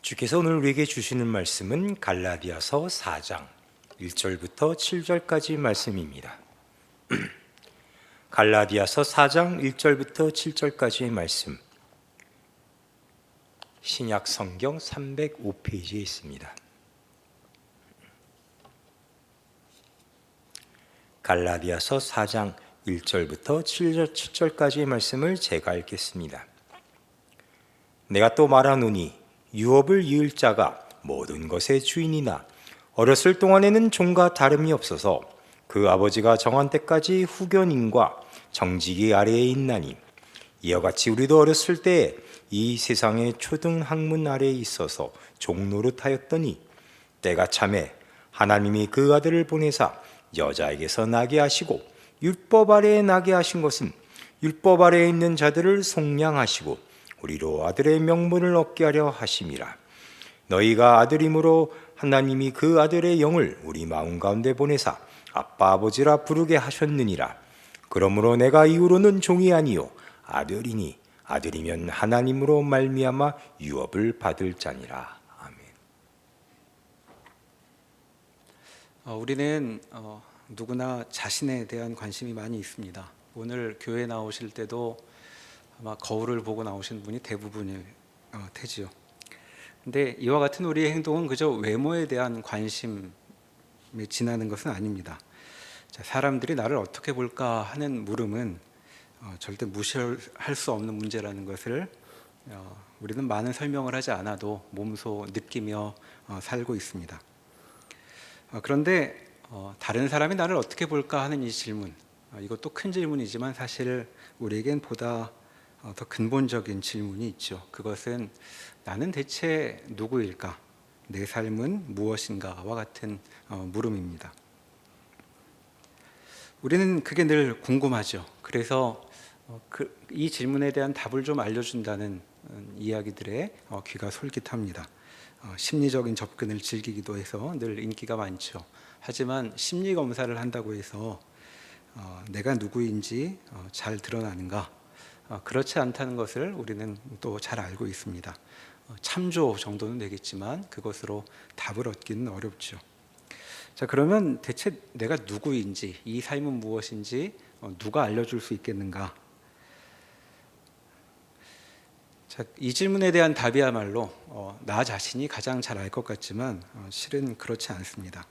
주께서 오늘 우리에게 주시는 말씀은 갈라디아서 4장 1절부터 7절까지 말씀입니다. 갈라디아서 4장 1절부터 7절까지의 말씀, 신약 성경 305페이지에 있습니다. 갈라디아서 4장 1절부터 7절까지의 말씀을 제가 읽겠습니다. 내가 또 말하노니 유업을 이을 자가 모든 것의 주인이나 어렸을 동안에는 종과 다름이 없어서 그 아버지가 정한 때까지 후견인과 정직이 아래에 있나니, 이와 같이 우리도 어렸을 때에 이 세상의 초등 학문 아래에 있어서 종노릇하였더니 때가 차매 하나님이 그 아들을 보내사 여자에게서 나게 하시고 율법 아래에 나게 하신 것은 율법 아래에 있는 자들을 속량하시고 우리로 아들의 명분을 얻게 하려 하심이라. 너희가 아들이므로 하나님이 그 아들의 영을 우리 마음 가운데 보내사 아빠 아버지라 부르게 하셨느니라. 그러므로 내가 이후로는 종이 아니요 아들이니 아들이면 하나님으로 말미암아 유업을 받을 자니라. 아멘. 우리는 누구나 자신에 대한 관심이 많이 있습니다. 오늘 교회 나오실 때도 아마 거울을 보고 나오신 분이 대부분일 테지요. 근데 이와 같은 우리의 행동은 그저 외모에 대한 관심에 지나는 것은 아닙니다. 사람들이 나를 어떻게 볼까 하는 물음은 절대 무시할 수 없는 문제라는 것을 우리는 많은 설명을 하지 않아도 몸소 느끼며 살고 있습니다. 그런데 다른 사람이 나를 어떻게 볼까 하는 이 질문, 이것도 큰 질문이지만 사실 우리에겐 보다 더 근본적인 질문이 있죠. 그것은 나는 대체 누구일까? 내 삶은 무엇인가와 같은 물음입니다. 우리는 그게 늘 궁금하죠. 그래서 이 질문에 대한 답을 좀 알려준다는 이야기들에 귀가 솔깃합니다. 심리적인 접근을 즐기기도 해서 늘 인기가 많죠. 하지만 심리 검사를 한다고 해서 내가 누구인지 잘 드러나는가? 그렇지 않다는 것을 우리는 또 잘 알고 있습니다. 참조 정도는 되겠지만 그것으로 답을 얻기는 어렵죠. 자, 그러면 대체 내가 누구인지, 이 삶은 무엇인지 누가 알려줄 수 있겠는가? 자, 이 질문에 대한 답이야말로 나 자신이 가장 잘 알 것 같지만 실은 그렇지 않습니다.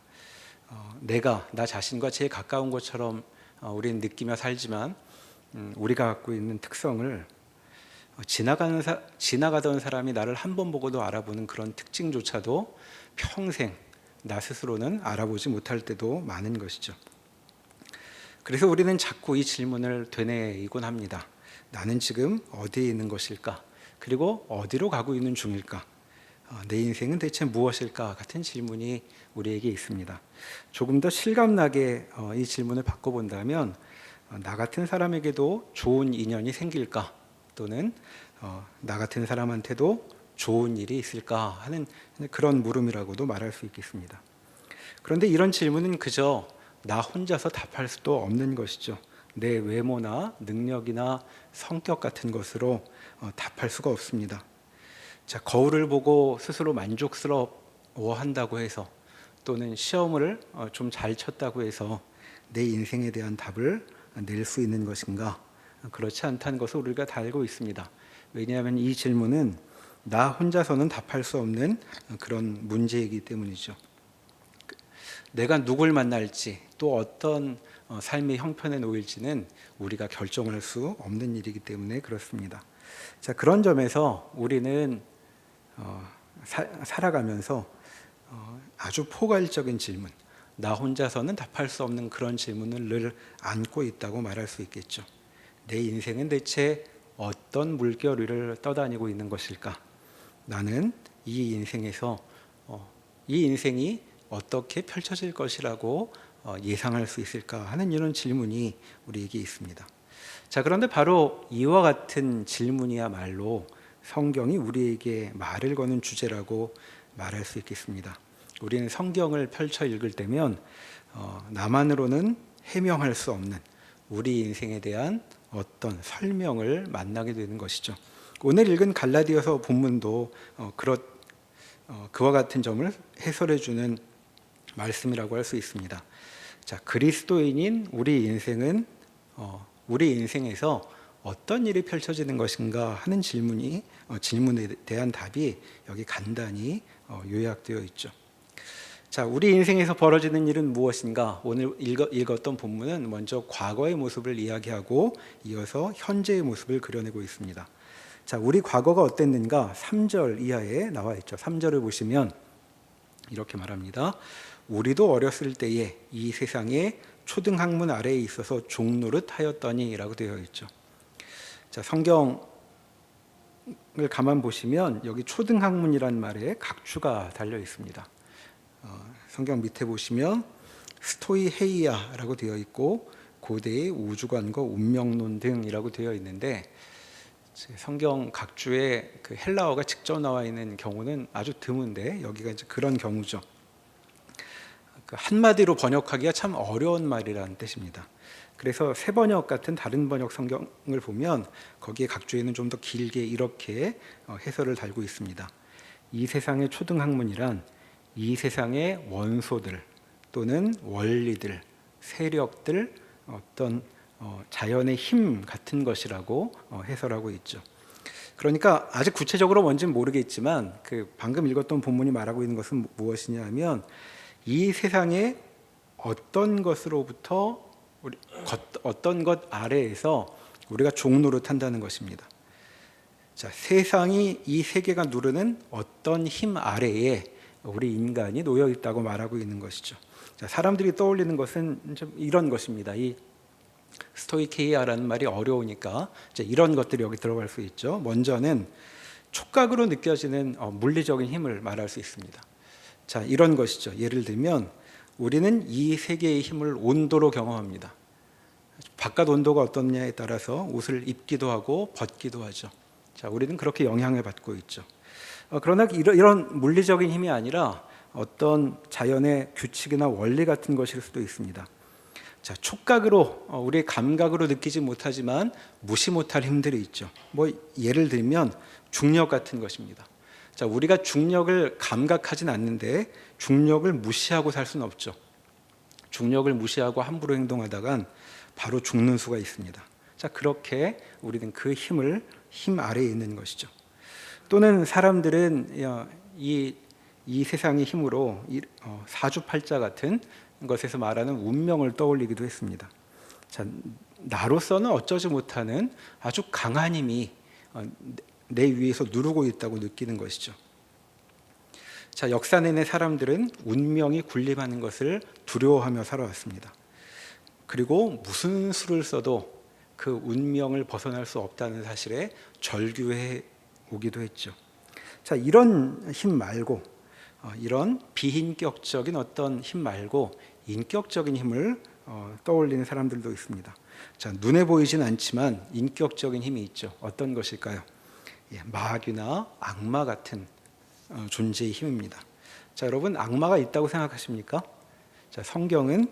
나 자신과 제일 가까운 것처럼 우리는 느끼며 살지만 우리가 갖고 있는 특성을 지나가던 사람이 나를 한 번 보고도 알아보는 그런 특징조차도 평생 나 스스로는 알아보지 못할 때도 많은 것이죠. 그래서 우리는 자꾸 이 질문을 되뇌이곤 합니다. 나는 지금 어디에 있는 것일까? 그리고 어디로 가고 있는 중일까? 내 인생은 대체 무엇일까? 같은 질문이 우리에게 있습니다. 조금 더 실감나게 이 질문을 바꿔본다면 나 같은 사람에게도 좋은 인연이 생길까? 또는 나 같은 사람한테도 좋은 일이 있을까? 하는 그런 물음이라고도 말할 수 있겠습니다. 그런데 이런 질문은 그저 나 혼자서 답할 수도 없는 것이죠. 내 외모나 능력이나 성격 같은 것으로 답할 수가 없습니다. 자, 거울을 보고 스스로 만족스러워한다고 해서 또는 시험을 좀 잘 쳤다고 해서 내 인생에 대한 답을 낼 수 있는 것인가? 그렇지 않다는 것을 우리가 다 알고 있습니다. 왜냐하면 이 질문은 나 혼자서는 답할 수 없는 그런 문제이기 때문이죠. 내가 누굴 만날지 또 어떤 삶의 형편에 놓일지는 우리가 결정할 수 없는 일이기 때문에 그렇습니다. 자, 그런 점에서 우리는 살아가면서 아주 포괄적인 질문, 나 혼자서는 답할 수 없는 그런 질문을 늘 안고 있다고 말할 수 있겠죠. 내 인생은 대체 어떤 물결 위를 떠다니고 있는 것일까? 나는 이 인생에서 이 인생이 어떻게 펼쳐질 것이라고 예상할 수 있을까 하는 이런 질문이 우리에게 있습니다. 자, 그런데 바로 이와 같은 질문이야말로 성경이 우리에게 말을 거는 주제라고 말할 수 있겠습니다. 우리는 성경을 펼쳐 읽을 때면 나만으로는 해명할 수 없는 우리 인생에 대한 어떤 설명을 만나게 되는 것이죠. 오늘 읽은 갈라디아서 본문도 그와 같은 점을 해설해 주는 말씀이라고 할 수 있습니다. 자, 그리스도인인 우리 인생은 우리 인생에서 어떤 일이 펼쳐지는 것인가 하는 질문에 대한 답이 여기 간단히 요약되어 있죠. 자, 우리 인생에서 벌어지는 일은 무엇인가? 오늘 읽었던 본문은 먼저 과거의 모습을 이야기하고 이어서 현재의 모습을 그려내고 있습니다. 자, 우리 과거가 어땠는가? 3절 이하에 나와 있죠. 3절을 보시면 이렇게 말합니다. 우리도 어렸을 때에 이 세상의 초등학문 아래에 있어서 종노릇 하였더니 라고 되어 있죠. 자, 성경을 가만 보시면 여기 초등학문이란 말에 각주가 달려 있습니다. 성경 밑에 보시면 스토이헤이아라고 되어 있고 고대의 우주관과 운명론 등이라고 되어 있는데 성경 각주에 그 헬라어가 직접 나와 있는 경우는 아주 드문데 여기가 이제 그런 경우죠. 한마디로 번역하기가 참 어려운 말이라는 뜻입니다. 그래서 새 번역 같은 다른 번역 성경을 보면 거기에 각주에는 좀 더 길게 이렇게 해설을 달고 있습니다. 이 세상의 초등학문이란 이 세상의 원소들 또는 원리들, 세력들, 어떤 자연의 힘 같은 것이라고 해설하고 있죠. 그러니까 아직 구체적으로 뭔지는 모르겠지만 그 방금 읽었던 본문이 말하고 있는 것은 무엇이냐 하면 이 세상의 어떤 것으로부터 어떤 것 아래에서 우리가 종노릇한다는 것입니다. 자, 세상이 이 세계가 누르는 어떤 힘 아래에 우리 인간이 놓여 있다고 말하고 있는 것이죠. 자, 사람들이 떠올리는 것은 좀 이런 것입니다. 이 스토이케이아라는 말이 어려우니까 이런 것들이 여기 들어갈 수 있죠. 먼저는 촉각으로 느껴지는 물리적인 힘을 말할 수 있습니다. 자, 이런 것이죠. 예를 들면 우리는 이 세계의 힘을 온도로 경험합니다. 바깥 온도가 어떻냐에 따라서 옷을 입기도 하고 벗기도 하죠. 자, 우리는 그렇게 영향을 받고 있죠. 그러나 이런 물리적인 힘이 아니라 어떤 자연의 규칙이나 원리 같은 것일 수도 있습니다. 자, 촉각으로 우리의 감각으로 느끼지 못하지만 무시 못할 힘들이 있죠. 예를 들면 중력 같은 것입니다. 자, 우리가 중력을 감각하진 않는데 중력을 무시하고 살 수는 없죠. 중력을 무시하고 함부로 행동하다간 바로 죽는 수가 있습니다. 자, 그렇게 우리는 그 힘 아래에 있는 것이죠. 또는 사람들은 이 세상의 힘으로 사주팔자 같은 것에서 말하는 운명을 떠올리기도 했습니다. 자, 나로서는 어쩌지 못하는 아주 강한 힘이 내 위에서 누르고 있다고 느끼는 것이죠. 자, 역사 내내 사람들은 운명이 군림하는 것을 두려워하며 살아왔습니다. 그리고 무슨 수를 써도 그 운명을 벗어날 수 없다는 사실에 절규해 오기도 했죠. 자, 이런 힘 말고 이런 비인격적인 어떤 힘 말고 인격적인 힘을 떠올리는 사람들도 있습니다. 자, 눈에 보이진 않지만 인격적인 힘이 있죠. 어떤 것일까요? 마귀나 악마 같은 존재의 힘입니다. 자, 여러분 악마가 있다고 생각하십니까? 자, 성경은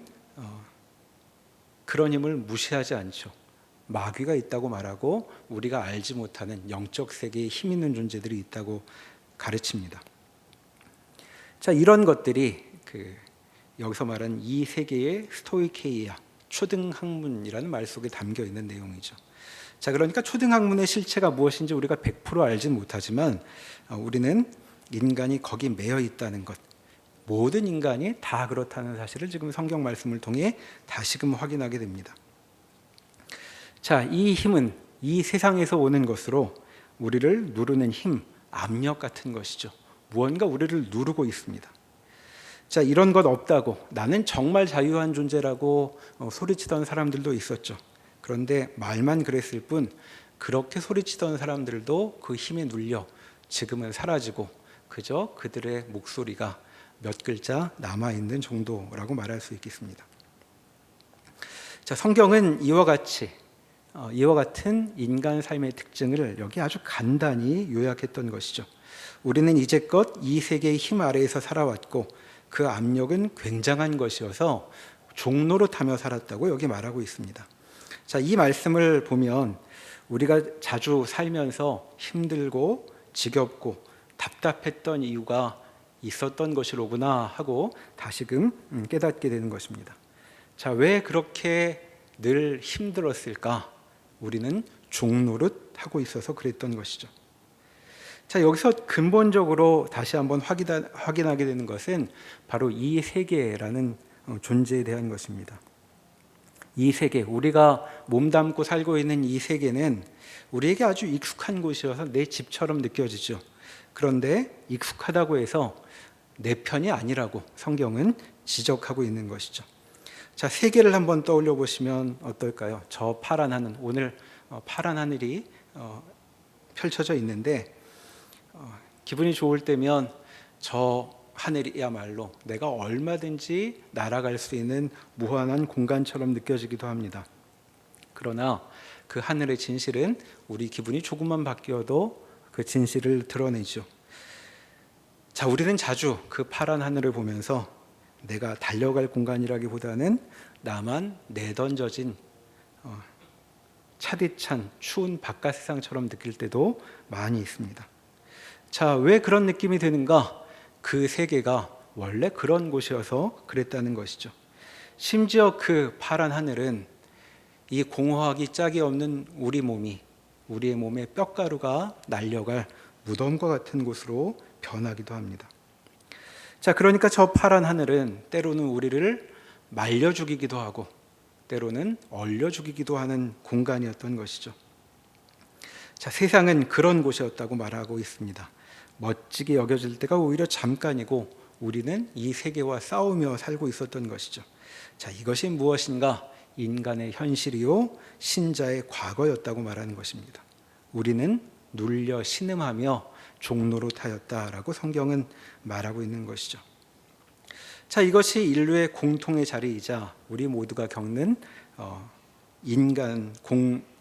그런 힘을 무시하지 않죠. 마귀가 있다고 말하고 우리가 알지 못하는 영적 세계에 힘 있는 존재들이 있다고 가르칩니다. 자, 이런 것들이 여기서 말하는 이 세계의 스토이케이아, 초등학문이라는 말 속에 담겨 있는 내용이죠. 자, 그러니까 초등학문의 실체가 무엇인지 우리가 100% 알진 못하지만 우리는 인간이 거기 매여 있다는 것, 모든 인간이 다 그렇다는 사실을 지금 성경 말씀을 통해 다시금 확인하게 됩니다. 자, 이 힘은 이 세상에서 오는 것으로 우리를 누르는 힘, 압력 같은 것이죠. 무언가 우리를 누르고 있습니다. 자, 이런 것 없다고 나는 정말 자유한 존재라고 소리치던 사람들도 있었죠. 그런데 말만 그랬을 뿐 그렇게 소리치던 사람들도 그 힘에 눌려 지금은 사라지고 그저 그들의 목소리가 몇 글자 남아있는 정도라고 말할 수 있겠습니다. 자, 성경은 이와 같은 인간 삶의 특징을 여기 아주 간단히 요약했던 것이죠. 우리는 이제껏 이 세계의 힘 아래에서 살아왔고 그 압력은 굉장한 것이어서 종노릇하며 살았다고 여기 말하고 있습니다. 자, 이 말씀을 보면 우리가 자주 살면서 힘들고 지겹고 답답했던 이유가 있었던 것이로구나 하고 다시금 깨닫게 되는 것입니다. 자, 왜 그렇게 늘 힘들었을까? 우리는 종노릇 하고 있어서 그랬던 것이죠. 자, 여기서 근본적으로 다시 한번 확인하게 되는 것은 바로 이 세계라는 존재에 대한 것입니다. 이 세계, 우리가 몸담고 살고 있는 이 세계는 우리에게 아주 익숙한 곳이어서 내 집처럼 느껴지죠. 그런데 익숙하다고 해서 내 편이 아니라고 성경은 지적하고 있는 것이죠. 자, 세계를 한번 떠올려 보시면 어떨까요? 저 파란 하늘, 오늘 파란 하늘이 펼쳐져 있는데 기분이 좋을 때면 저 하늘이야말로 내가 얼마든지 날아갈 수 있는 무한한 공간처럼 느껴지기도 합니다. 그러나 그 하늘의 진실은 우리 기분이 조금만 바뀌어도 그 진실을 드러내죠. 자, 우리는 자주 그 파란 하늘을 보면서 내가 달려갈 공간이라기보다는 나만 내던져진 차디찬 추운 바깥 세상처럼 느낄 때도 많이 있습니다. 자, 왜 그런 느낌이 드는가? 그 세계가 원래 그런 곳이어서 그랬다는 것이죠. 심지어 그 파란 하늘은 이 공허하기 짝이 없는 우리 몸이, 우리의 몸의 뼈가루가 날려갈 무덤과 같은 곳으로 변하기도 합니다. 자, 그러니까 저 파란 하늘은 때로는 우리를 말려 죽이기도 하고 때로는 얼려 죽이기도 하는 공간이었던 것이죠. 자, 세상은 그런 곳이었다고 말하고 있습니다. 멋지게 여겨질 때가 오히려 잠깐이고 우리는 이 세계와 싸우며 살고 있었던 것이죠. 자, 이것이 무엇인가? 인간의 현실이요 신자의 과거였다고 말하는 것입니다. 우리는 눌려 신음하며 종노릇하였다라고 성경은 말하고 있는 것이죠. 자, 이것이 인류의 공통의 자리이자 우리 모두가 겪는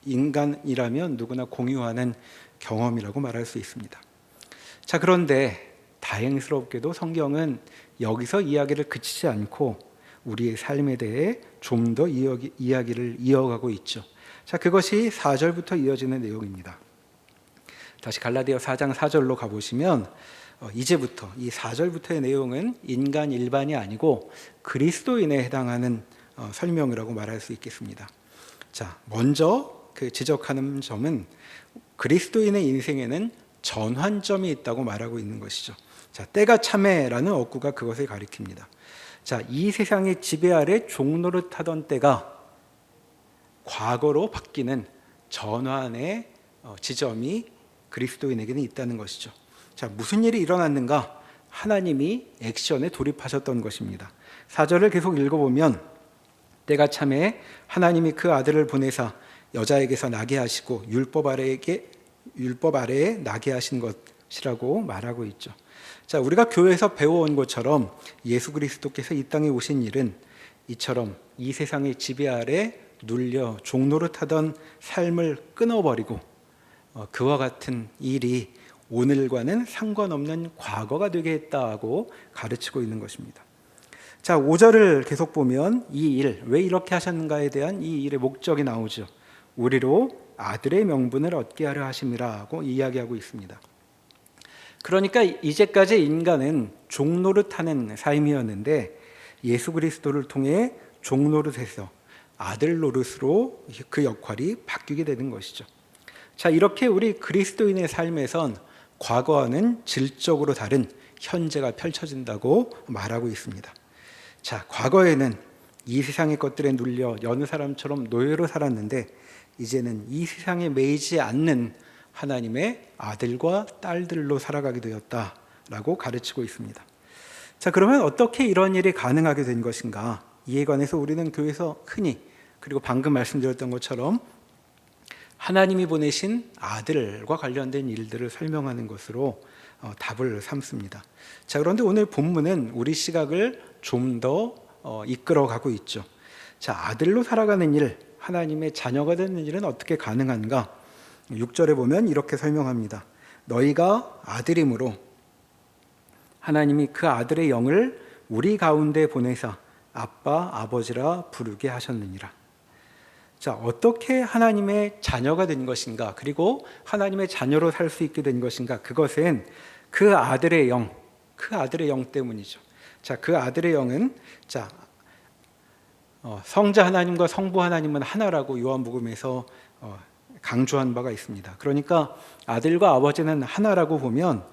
인간이라면 누구나 공유하는 경험이라고 말할 수 있습니다. 자, 그런데 다행스럽게도 성경은 여기서 이야기를 그치지 않고 우리의 삶에 대해 좀 더 이야기를 이어가고 있죠. 자, 그것이 4절부터 이어지는 내용입니다. 다시 갈라디아 4장 4절로 가보시면 이제부터 이 4절부터의 내용은 인간 일반이 아니고 그리스도인에 해당하는 설명이라고 말할 수 있겠습니다. 자, 먼저 그 지적하는 점은 그리스도인의 인생에는 전환점이 있다고 말하고 있는 것이죠. 자, 때가 참에라는 어구가 그것을 가리킵니다. 자, 이 세상의 지배 아래 종노릇하던 때가 과거로 바뀌는 전환의 지점이 그리스도인에게는 있다는 것이죠. 자, 무슨 일이 일어났는가? 하나님이 액션에 돌입하셨던 것입니다. 4절을 계속 읽어보면 때가 참에 하나님이 그 아들을 보내사 여자에게서 나게 하시고 율법 아래에 나게 하신 것이라고 말하고 있죠. 자, 우리가 교회에서 배워온 것처럼 예수 그리스도께서 이 땅에 오신 일은 이처럼 이 세상의 지배 아래 눌려 종노릇하던 삶을 끊어버리고 그와 같은 일이 오늘과는 상관없는 과거가 되게 했다고 가르치고 있는 것입니다. 자, 5절을 계속 보면 이 일, 왜 이렇게 하셨는가에 대한 이 일의 목적이 나오죠. 우리로 아들의 명분을 얻게 하려 하심이라고 이야기하고 있습니다. 그러니까 이제까지 인간은 종노릇하는 삶이었는데 예수 그리스도를 통해 종노릇해서 아들 노릇으로 그 역할이 바뀌게 되는 것이죠. 자, 이렇게 우리 그리스도인의 삶에선 과거와는 질적으로 다른 현재가 펼쳐진다고 말하고 있습니다. 자, 과거에는 이 세상의 것들에 눌려 여느 사람처럼 노예로 살았는데 이제는 이 세상에 매이지 않는 하나님의 아들과 딸들로 살아가게 되었다라고 가르치고 있습니다. 자, 그러면 어떻게 이런 일이 가능하게 된 것인가? 이에 관해서 우리는 교회에서 흔히, 그리고 방금 말씀드렸던 것처럼 하나님이 보내신 아들과 관련된 일들을 설명하는 것으로 답을 삼습니다. 자, 그런데 오늘 본문은 우리 시각을 좀 더 이끌어가고 있죠. 자, 아들로 살아가는 일, 하나님의 자녀가 되는 일은 어떻게 가능한가? 6절에 보면 이렇게 설명합니다. 너희가 아들이므로 하나님이 그 아들의 영을 우리 가운데 보내사 아빠, 아버지라 부르게 하셨느니라. 자, 어떻게 하나님의 자녀가 된 것인가? 그리고 하나님의 자녀로 살 수 있게 된 것인가? 그것은 그 아들의 영, 그 아들의 영 때문이죠. 자, 그 아들의 영은 성자 하나님과 성부 하나님은 하나라고 요한복음에서 강조한 바가 있습니다. 그러니까 아들과 아버지는 하나라고 보면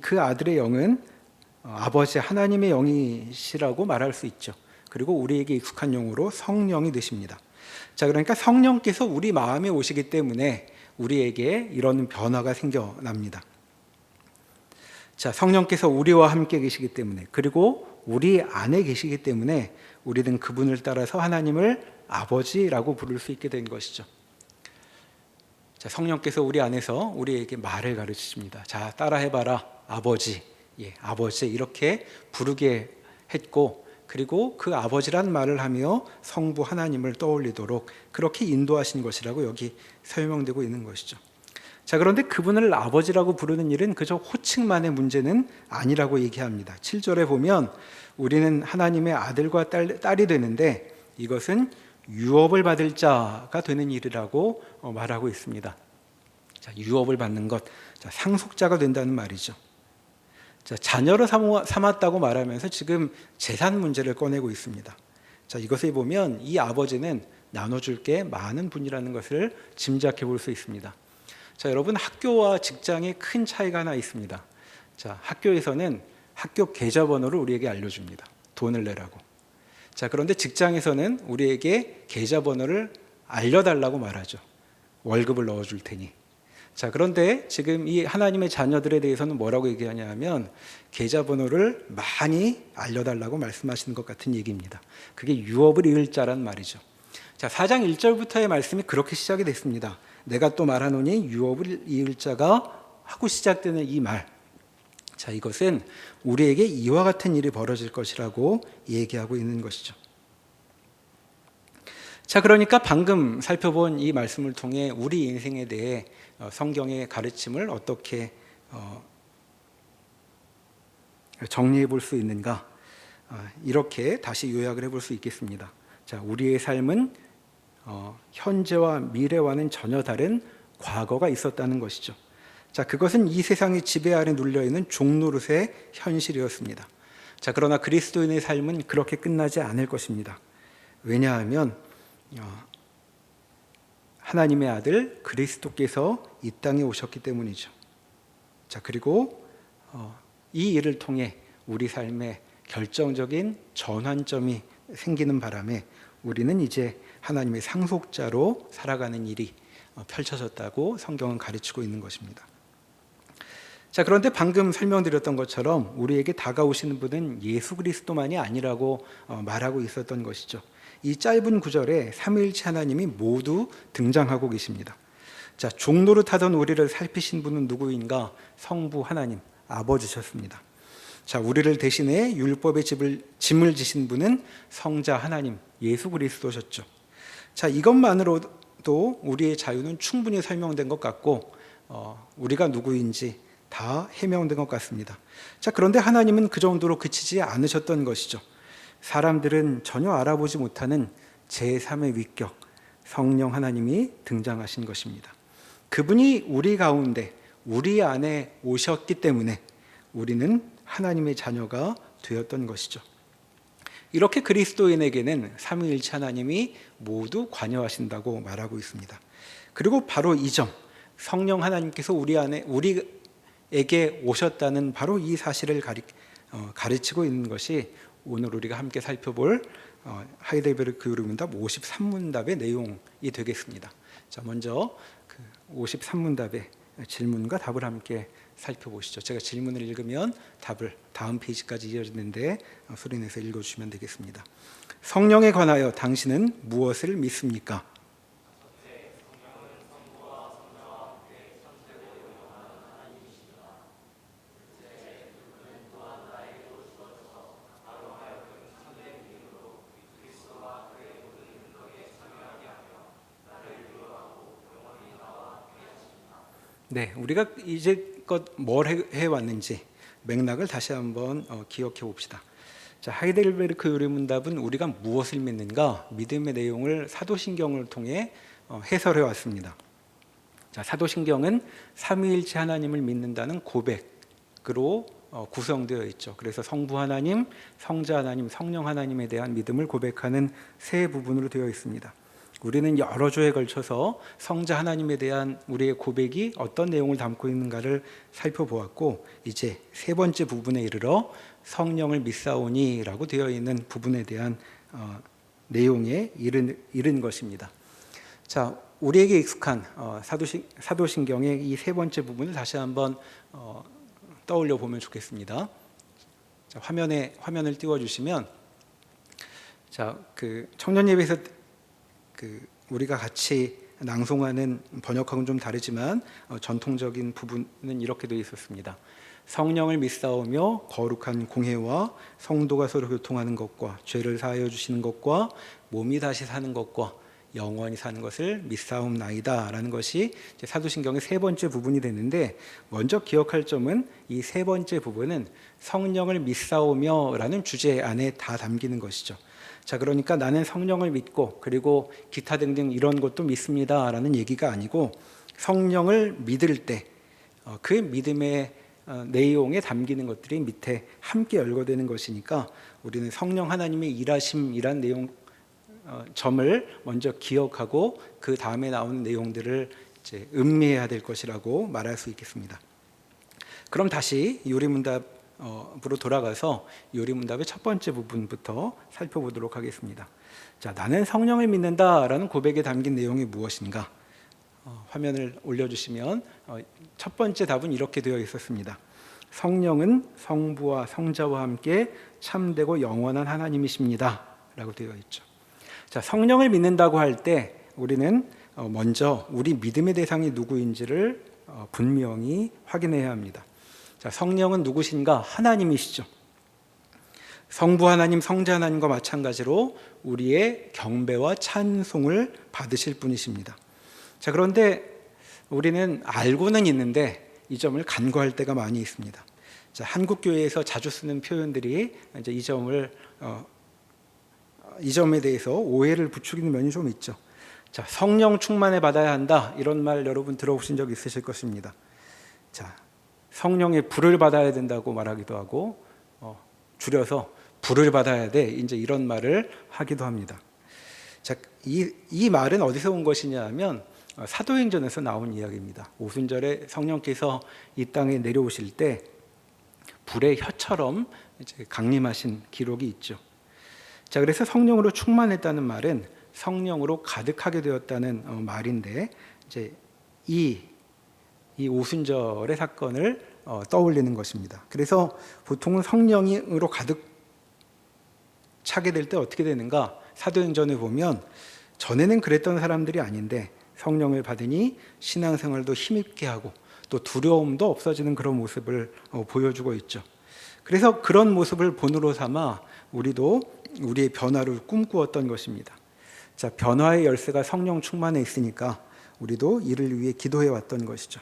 그 아들의 영은 아버지 하나님의 영이시라고 말할 수 있죠. 그리고 우리에게 익숙한 용어로 성령이 되십니다. 자, 그러니까 성령께서 우리 마음에 오시기 때문에 우리에게 이런 변화가 생겨납니다. 자, 성령께서 우리와 함께 계시기 때문에, 그리고 우리 안에 계시기 때문에 우리는 그분을 따라서 하나님을 아버지라고 부를 수 있게 된 것이죠. 자, 성령께서 우리 안에서 우리에게 말을 가르치십니다. 자, 따라해봐라. 아버지. 아버지 이렇게 부르게 했고, 그리고 그 아버지란 말을 하며 성부 하나님을 떠올리도록 그렇게 인도하신 것이라고 여기 설명되고 있는 것이죠. 자, 그런데 그분을 아버지라고 부르는 일은 그저 호칭만의 문제는 아니라고 얘기합니다. 7절에 보면 우리는 하나님의 아들과 딸이 되는데 이것은 유업을 받을 자가 되는 일이라고 말하고 있습니다. 자, 유업을 받는 것, 자, 상속자가 된다는 말이죠. 자, 자녀로 삼았다고 말하면서 지금 재산 문제를 꺼내고 있습니다. 자, 이것을 보면 이 아버지는 나눠줄 게 많은 분이라는 것을 짐작해 볼 수 있습니다. 자, 여러분, 학교와 직장에 큰 차이가 하나 있습니다. 자, 학교에서는 학교 계좌번호를 우리에게 알려줍니다. 돈을 내라고. 자, 그런데 직장에서는 우리에게 계좌번호를 알려달라고 말하죠. 월급을 넣어줄 테니. 자, 그런데 지금 이 하나님의 자녀들에 대해서는 뭐라고 얘기하냐 하면 계좌번호를 많이 알려달라고 말씀하시는 것 같은 얘기입니다. 그게 유업을 이을 자란 말이죠. 자, 4장 1절부터의 말씀이 그렇게 시작이 됐습니다. 내가 또 말하노니 유업을 이을 자가 하고 시작되는 이 말. 자, 이것은 우리에게 이와 같은 일이 벌어질 것이라고 얘기하고 있는 것이죠. 자, 그러니까 방금 살펴본 이 말씀을 통해 우리 인생에 대해 성경의 가르침을 어떻게 정리해 볼 수 있는가, 이렇게 다시 요약을 해볼 수 있겠습니다. 자, 우리의 삶은 현재와 미래와는 전혀 다른 과거가 있었다는 것이죠. 자, 그것은 이 세상의 지배 아래 눌려있는 종노릇의 현실이었습니다. 자, 그러나 그리스도인의 삶은 그렇게 끝나지 않을 것입니다. 왜냐하면 하나님의 아들 그리스도께서 이 땅에 오셨기 때문이죠. 자, 그리고 이 일을 통해 우리 삶에 결정적인 전환점이 생기는 바람에 우리는 이제 하나님의 상속자로 살아가는 일이 펼쳐졌다고 성경은 가르치고 있는 것입니다. 자, 그런데 방금 설명드렸던 것처럼 우리에게 다가오시는 분은 예수 그리스도만이 아니라고 말하고 있었던 것이죠. 이 짧은 구절에 삼위일체 하나님이 모두 등장하고 계십니다. 자, 종노릇하던 우리를 살피신 분은 누구인가? 성부 하나님, 아버지셨습니다. 자, 우리를 대신해 율법의 짐을 지신 분은 성자 하나님, 예수 그리스도셨죠. 자, 이것만으로도 우리의 자유는 충분히 설명된 것 같고 우리가 누구인지 다 해명된 것 같습니다. 자, 그런데 하나님은 그 정도로 그치지 않으셨던 것이죠. 사람들은 전혀 알아보지 못하는 제3의 위격, 성령 하나님이 등장하신 것입니다. 그분이 우리 가운데, 우리 안에 오셨기 때문에 우리는 하나님의 자녀가 되었던 것이죠. 이렇게 그리스도인에게는 삼위일체 하나님이 모두 관여하신다고 말하고 있습니다. 그리고 바로 이 점, 성령 하나님께서 우리에게 오셨다는 바로 이 사실을 가르치고 있는 것이 오늘 우리가 함께 살펴볼 하이델베르크 교리문답 53문답의 내용이 되겠습니다. 자, 먼저 그 53문답의 질문과 답을 함께 살펴보시죠. 제가 질문을 읽으면 답을 다음 페이지까지 이어지는데 소리내서 읽어주시면 되겠습니다. 성령에 관하여 당신은 무엇을 믿습니까? 네, 우리가 이제껏 뭘 해왔는지 맥락을 다시 한번 기억해 봅시다. 자, 하이델베르크 요리문답은 우리가 무엇을 믿는가? 믿음의 내용을 사도신경을 통해 해설해 왔습니다. 자, 사도신경은 삼위일체 하나님을 믿는다는 고백으로 구성되어 있죠. 그래서 성부 하나님, 성자 하나님, 성령 하나님에 대한 믿음을 고백하는 세 부분으로 되어 있습니다. 우리는 여러 주에 걸쳐서 성자 하나님에 대한 우리의 고백이 어떤 내용을 담고 있는가를 살펴보았고, 이제 세 번째 부분에 이르러 성령을 믿사오니라고 되어 있는 부분에 대한 내용에 이른 것입니다. 자, 우리에게 익숙한 사도신경의 이 세 번째 부분을 다시 한번 떠올려 보면 좋겠습니다. 자, 화면을 띄워주시면, 자, 그 청년 예배에서 우리가 같이 낭송하는 번역하고는 좀 다르지만 전통적인 부분은 이렇게 되어 있었습니다. 성령을 믿사오며 거룩한 공회와 성도가 서로 교통하는 것과 죄를 사하여 주시는 것과 몸이 다시 사는 것과 영원히 사는 것을 믿사옵나이다 라는 것이 사도신경의 세 번째 부분이 되는데, 먼저 기억할 점은 이 세 번째 부분은 성령을 믿사오며 라는 주제 안에 다 담기는 것이죠. 자, 그러니까 나는 성령을 믿고 그리고 기타 등등 이런 것도 믿습니다 라는 얘기가 아니고, 성령을 믿을 때 그 믿음의 내용에 담기는 것들이 밑에 함께 열거되는 것이니까, 우리는 성령 하나님의 일하심이란 내용 점을 먼저 기억하고 그 다음에 나오는 내용들을 이제 음미해야 될 것이라고 말할 수 있겠습니다. 그럼 다시 요리문답으로 돌아가서 요리문답의 첫 번째 부분부터 살펴보도록 하겠습니다. 자, 나는 성령을 믿는다라는 고백에 담긴 내용이 무엇인가? 화면을 올려주시면 첫 번째 답은 이렇게 되어 있었습니다. 성령은 성부와 성자와 함께 참되고 영원한 하나님이십니다 라고 되어 있죠. 자, 성령을 믿는다고 할 때 우리는 먼저 우리 믿음의 대상이 누구인지를 분명히 확인해야 합니다. 자, 성령은 누구신가? 하나님이시죠. 성부 하나님, 성자 하나님과 마찬가지로 우리의 경배와 찬송을 받으실 분이십니다. 자, 그런데 우리는 알고는 있는데 이 점을 간과할 때가 많이 있습니다. 자, 한국 교회에서 자주 쓰는 표현들이 이제 이 점에 대해서 오해를 부추기는 면이 좀 있죠. 자, 성령 충만을 받아야 한다, 이런 말 여러분 들어보신 적 있으실 것입니다. 자, 성령의 불을 받아야 된다고 말하기도 하고 줄여서 불을 받아야 돼, 이제 이런 말을 하기도 합니다. 자, 이 말은 어디서 온 것이냐 하면 사도행전에서 나온 이야기입니다. 오순절에 성령께서 이 땅에 내려오실 때 불의 혀처럼 이제 강림하신 기록이 있죠. 자, 그래서 성령으로 충만했다는 말은 성령으로 가득하게 되었다는 말인데, 이제 이 오순절의 사건을 떠올리는 것입니다. 그래서 보통은 성령으로 가득 차게 될 때 어떻게 되는가? 사도행전에 보면 전에는 그랬던 사람들이 아닌데 성령을 받으니 신앙생활도 힘있게 하고 또 두려움도 없어지는 그런 모습을 보여주고 있죠. 그래서 그런 모습을 본으로 삼아 우리도 우리의 변화를 꿈꾸었던 것입니다. 자, 변화의 열쇠가 성령 충만에 있으니까 우리도 이를 위해 기도해 왔던 것이죠.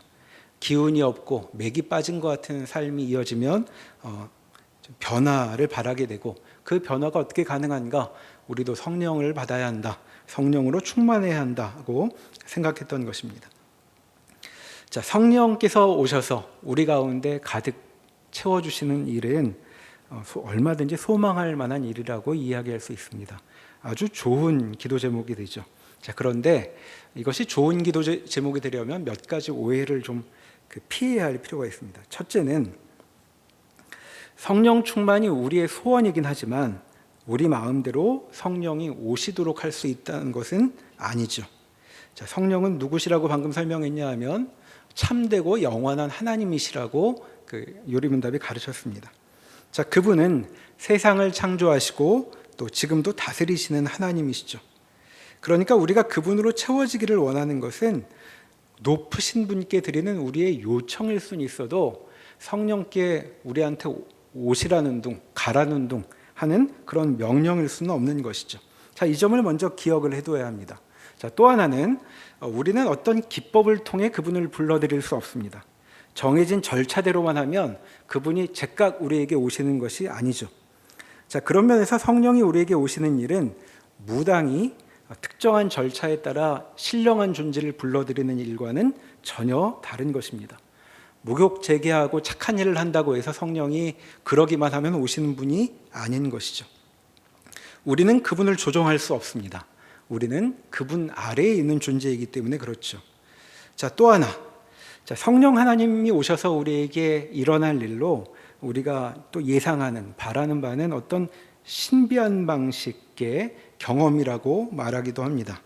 기운이 없고 맥이 빠진 것 같은 삶이 이어지면 변화를 바라게 되고, 그 변화가 어떻게 가능한가? 우리도 성령을 받아야 한다, 성령으로 충만해야 한다고 생각했던 것입니다. 자, 성령께서 오셔서 우리 가운데 가득 채워주시는 일은 얼마든지 소망할 만한 일이라고 이야기할 수 있습니다. 아주 좋은 기도 제목이 되죠. 자, 그런데 이것이 좋은 기도 제목이 되려면 몇 가지 오해를 좀 피해야 할 필요가 있습니다. 첫째는 성령 충만이 우리의 소원이긴 하지만 우리 마음대로 성령이 오시도록 할 수 있다는 것은 아니죠. 자, 성령은 누구시라고 방금 설명했냐 하면 참되고 영원한 하나님이시라고 요리문답이 가르쳤습니다. 자, 그분은 세상을 창조하시고 또 지금도 다스리시는 하나님이시죠. 그러니까 우리가 그분으로 채워지기를 원하는 것은 높으신 분께 드리는 우리의 요청일 수는 있어도 성령께 우리한테 오시라는 둥, 가라는 둥 하는 그런 명령일 수는 없는 것이죠. 자, 이 점을 먼저 기억을 해둬야 합니다. 자, 또 하나는 우리는 어떤 기법을 통해 그분을 불러드릴 수 없습니다. 정해진 절차대로만 하면 그분이 즉각 우리에게 오시는 것이 아니죠. 자, 그런 면에서 성령이 우리에게 오시는 일은 무당이 특정한 절차에 따라 신령한 존재를 불러들이는 일과는 전혀 다른 것입니다. 목욕 재개하고 착한 일을 한다고 해서 성령이 그러기만 하면 오시는 분이 아닌 것이죠. 우리는 그분을 조종할 수 없습니다. 우리는 그분 아래에 있는 존재이기 때문에 그렇죠. 자, 또 하나. 자, 성령 하나님이 오셔서 우리에게 일어날 일로 우리가 또 예상하는, 바라는 바는 어떤 신비한 방식의 경험이라고 말하기도 합니다.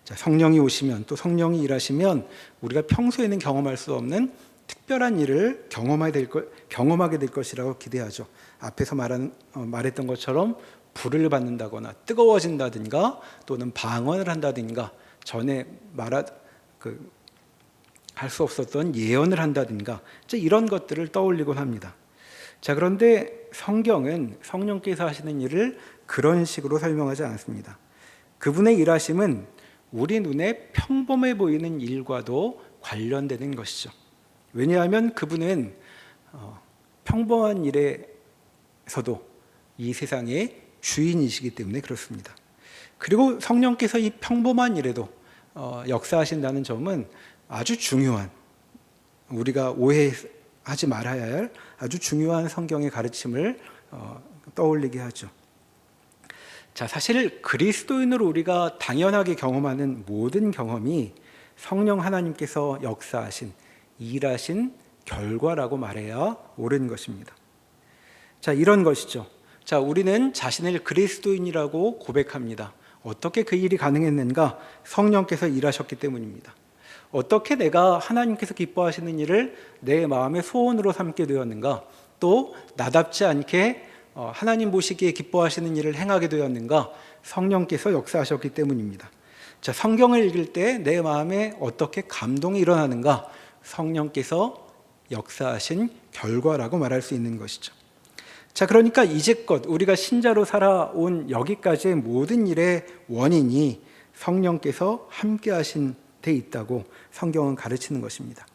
자, 성령이 오시면, 또 성령이 일하시면 우리가 평소에는 경험할 수 없는 특별한 일을 경험하게 될 것이라고 기대하죠. 앞에서 말했던 것처럼 불을 받는다거나 뜨거워진다든가 또는 방언을 한다든가 전에 할 수 없었던 예언을 한다든가 이런 것들을 떠올리곤 합니다. 자, 그런데 성경은 성령께서 하시는 일을 그런 식으로 설명하지 않습니다. 그분의 일하심은 우리 눈에 평범해 보이는 일과도 관련되는 것이죠. 왜냐하면 그분은 평범한 일에서도 이 세상의 주인이시기 때문에 그렇습니다. 그리고 성령께서 이 평범한 일에도 역사하신다는 점은 아주 중요한, 우리가 오해하지 말아야 할 아주 중요한 성경의 가르침을 떠올리게 하죠. 자, 사실 그리스도인으로 우리가 당연하게 경험하는 모든 경험이 성령 하나님께서 역사하신, 일하신 결과라고 말해야 옳은 것입니다. 자, 이런 것이죠. 자, 우리는 자신을 그리스도인이라고 고백합니다. 어떻게 그 일이 가능했는가? 성령께서 일하셨기 때문입니다. 어떻게 내가 하나님께서 기뻐하시는 일을 내 마음의 소원으로 삼게 되었는가? 또 나답지 않게 하나님 보시기에 기뻐하시는 일을 행하게 되었는가? 성령께서 역사하셨기 때문입니다. 자, 성경을 읽을 때 내 마음에 어떻게 감동이 일어나는가? 성령께서 역사하신 결과라고 말할 수 있는 것이죠. 자, 그러니까 이제껏 우리가 신자로 살아온 여기까지의 모든 일의 원인이 성령께서 함께하신 데 있다고 성경은 가르치는 것입니다.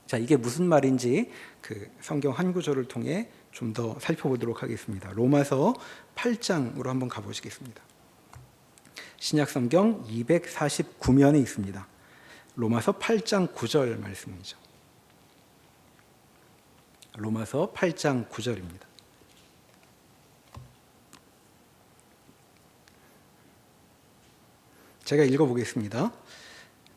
자, 이게 무슨 말인지 그 성경 한 구절을 통해 좀 더 살펴보도록 하겠습니다. 로마서 8장으로 한번 가보시겠습니다. 신약 성경 249면에 있습니다. 로마서 8장 9절 말씀이죠. 로마서 8장 9절입니다. 제가 읽어보겠습니다.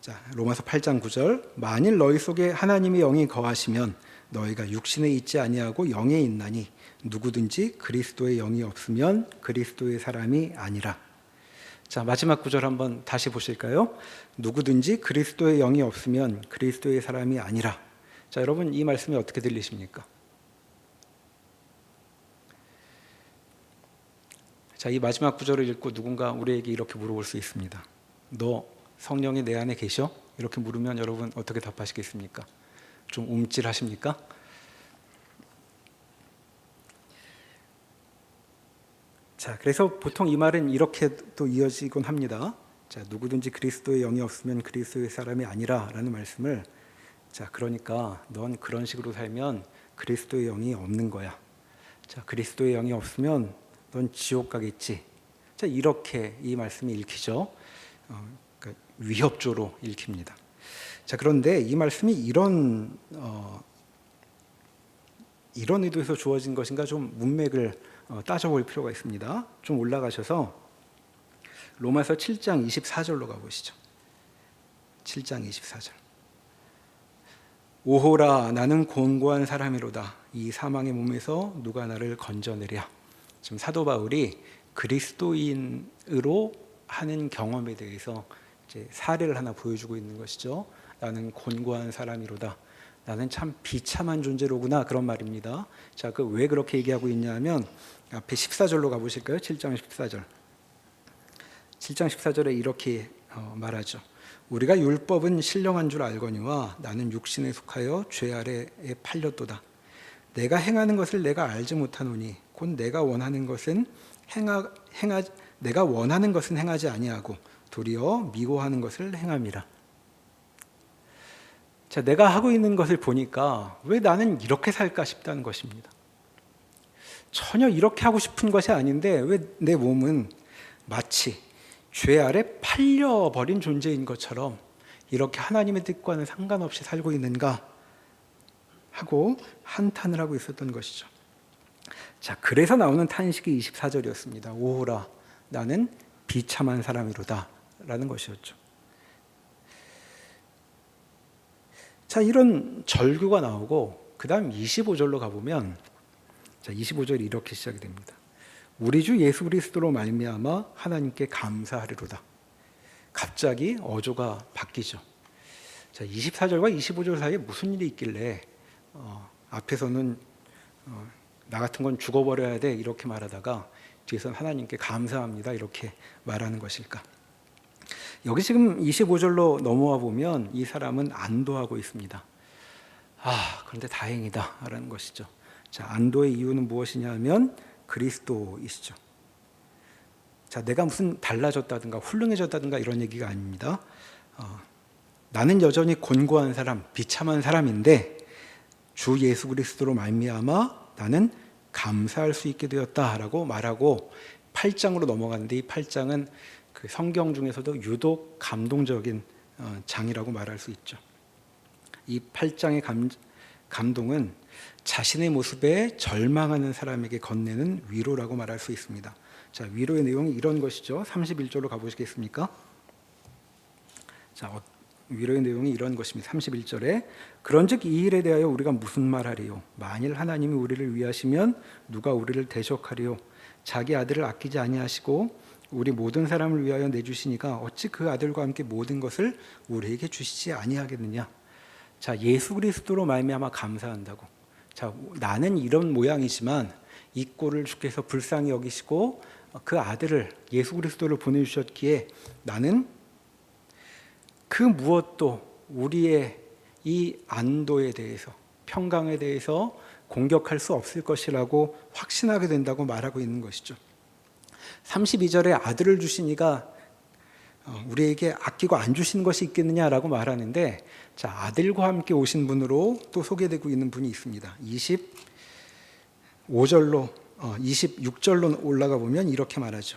자, 로마서 8장 9절. 만일 너희 속에 하나님의 영이 거하시면 너희가 육신에 있지 아니하고 영에 있나니 누구든지 그리스도의 영이 없으면 그리스도의 사람이 아니라. 자, 마지막 구절 한번 다시 보실까요? 누구든지 그리스도의 영이 없으면 그리스도의 사람이 아니라. 자, 여러분 이 말씀이 어떻게 들리십니까? 자, 이 마지막 구절을 읽고 누군가 우리에게 이렇게 물어볼 수 있습니다. 너 성령이 내 안에 계셔? 이렇게 물으면 여러분 어떻게 답하시겠습니까? 좀 움찔하십니까? 자, 그래서 보통 이 말은 이렇게 또 이어지곤 합니다. 자, 누구든지 그리스도의 영이 없으면 그리스도의 사람이 아니라라는 말씀을, 자, 그러니까 넌 그런 식으로 살면 그리스도의 영이 없는 거야. 자, 그리스도의 영이 없으면 넌 지옥 가겠지. 자, 이렇게 이 말씀이 읽히죠. 그러니까 위협조로 읽힙니다. 자, 그런데 이 말씀이 이런 의도에서 주어진 것인가 좀 문맥을 따져볼 필요가 있습니다. 좀 올라가셔서 로마서 7장 24절로 가보시죠. 7장 24절. 오호라 나는 곤고한 사람이로다. 이 사망의 몸에서 누가 나를 건져내랴. 지금 사도 바울이 그리스도인으로 하는 경험에 대해서 이제 사례를 하나 보여주고 있는 것이죠. 나는 곤고한 사람이로다. 나는 참 비참한 존재로구나, 그런 말입니다. 자, 그 왜 그렇게 얘기하고 있냐면 앞에 14절로 가보실까요? 7장 14절. 7장 14절에 이렇게 말하죠. 우리가 율법은 신령한 줄 알거니와 나는 육신에 속하여 죄 아래에 팔렸도다. 내가 행하는 것을 내가 알지 못하노니 곧 내가 원하는 것은 행하지 아니하고 도리어 미워하는 것을 행함이라. 자, 내가 하고 있는 것을 보니까 왜 나는 이렇게 살까 싶다는 것입니다. 전혀 이렇게 하고 싶은 것이 아닌데 왜 내 몸은 마치 죄 아래 팔려버린 존재인 것처럼 이렇게 하나님의 뜻과는 상관없이 살고 있는가? 하고 한탄을 하고 있었던 것이죠. 자, 그래서 나오는 탄식이 24절이었습니다. 오호라, 나는 비참한 사람이로다 라는 것이었죠. 자, 이런 절규가 나오고 그 다음 25절로 가보면, 자, 25절이 이렇게 시작이 됩니다. 우리 주 예수 그리스도로 말미암아 하나님께 감사하리로다. 갑자기 어조가 바뀌죠. 자, 24절과 25절 사이에 무슨 일이 있길래 앞에서는 나 같은 건 죽어버려야 돼 이렇게 말하다가 뒤에서는 하나님께 감사합니다 이렇게 말하는 것일까? 여기 지금 25절로 넘어와 보면 이 사람은 안도하고 있습니다. 그런데 다행이다 라는 것이죠. 자, 안도의 이유는 무엇이냐면 그리스도이시죠. 자, 내가 무슨 달라졌다든가 훌륭해졌다든가 이런 얘기가 아닙니다. 나는 여전히 곤고한 사람, 비참한 사람인데 주 예수 그리스도로 말미암아 나는 감사할 수 있게 되었다라고 말하고 8장으로 넘어가는데, 이 8장은 그 성경 중에서도 유독 감동적인 장이라고 말할 수 있죠. 이 8장의 감동은 자신의 모습에 절망하는 사람에게 건네는 위로라고 말할 수 있습니다. 자, 위로의 내용이 이런 것이죠. 31절로 가보시겠습니까? 자, 위로의 내용이 이런 것입니다. 31절에 그런즉 이 일에 대하여 우리가 무슨 말하리요? 만일 하나님이 우리를 위하시면 누가 우리를 대적하리요? 자기 아들을 아끼지 아니하시고 우리 모든 사람을 위하여 내주시니까 어찌 그 아들과 함께 모든 것을 우리에게 주시지 아니하겠느냐? 자, 예수 그리스도로 말미암아 감사한다고. 자, 나는 이런 모양이지만 이 꼴을 주께서 불쌍히 여기시고 그 아들을 예수 그리스도를 보내주셨기에 나는 그 무엇도 우리의 이 안도에 대해서, 평강에 대해서 공격할 수 없을 것이라고 확신하게 된다고 말하고 있는 것이죠. 32절에 아들을 주시니까 우리에게 아끼고 안 주신 것이 있겠느냐라고 말하는데, 자, 아들과 함께 오신 분으로 또 소개되고 있는 분이 있습니다. 26절로 올라가 보면 이렇게 말하죠.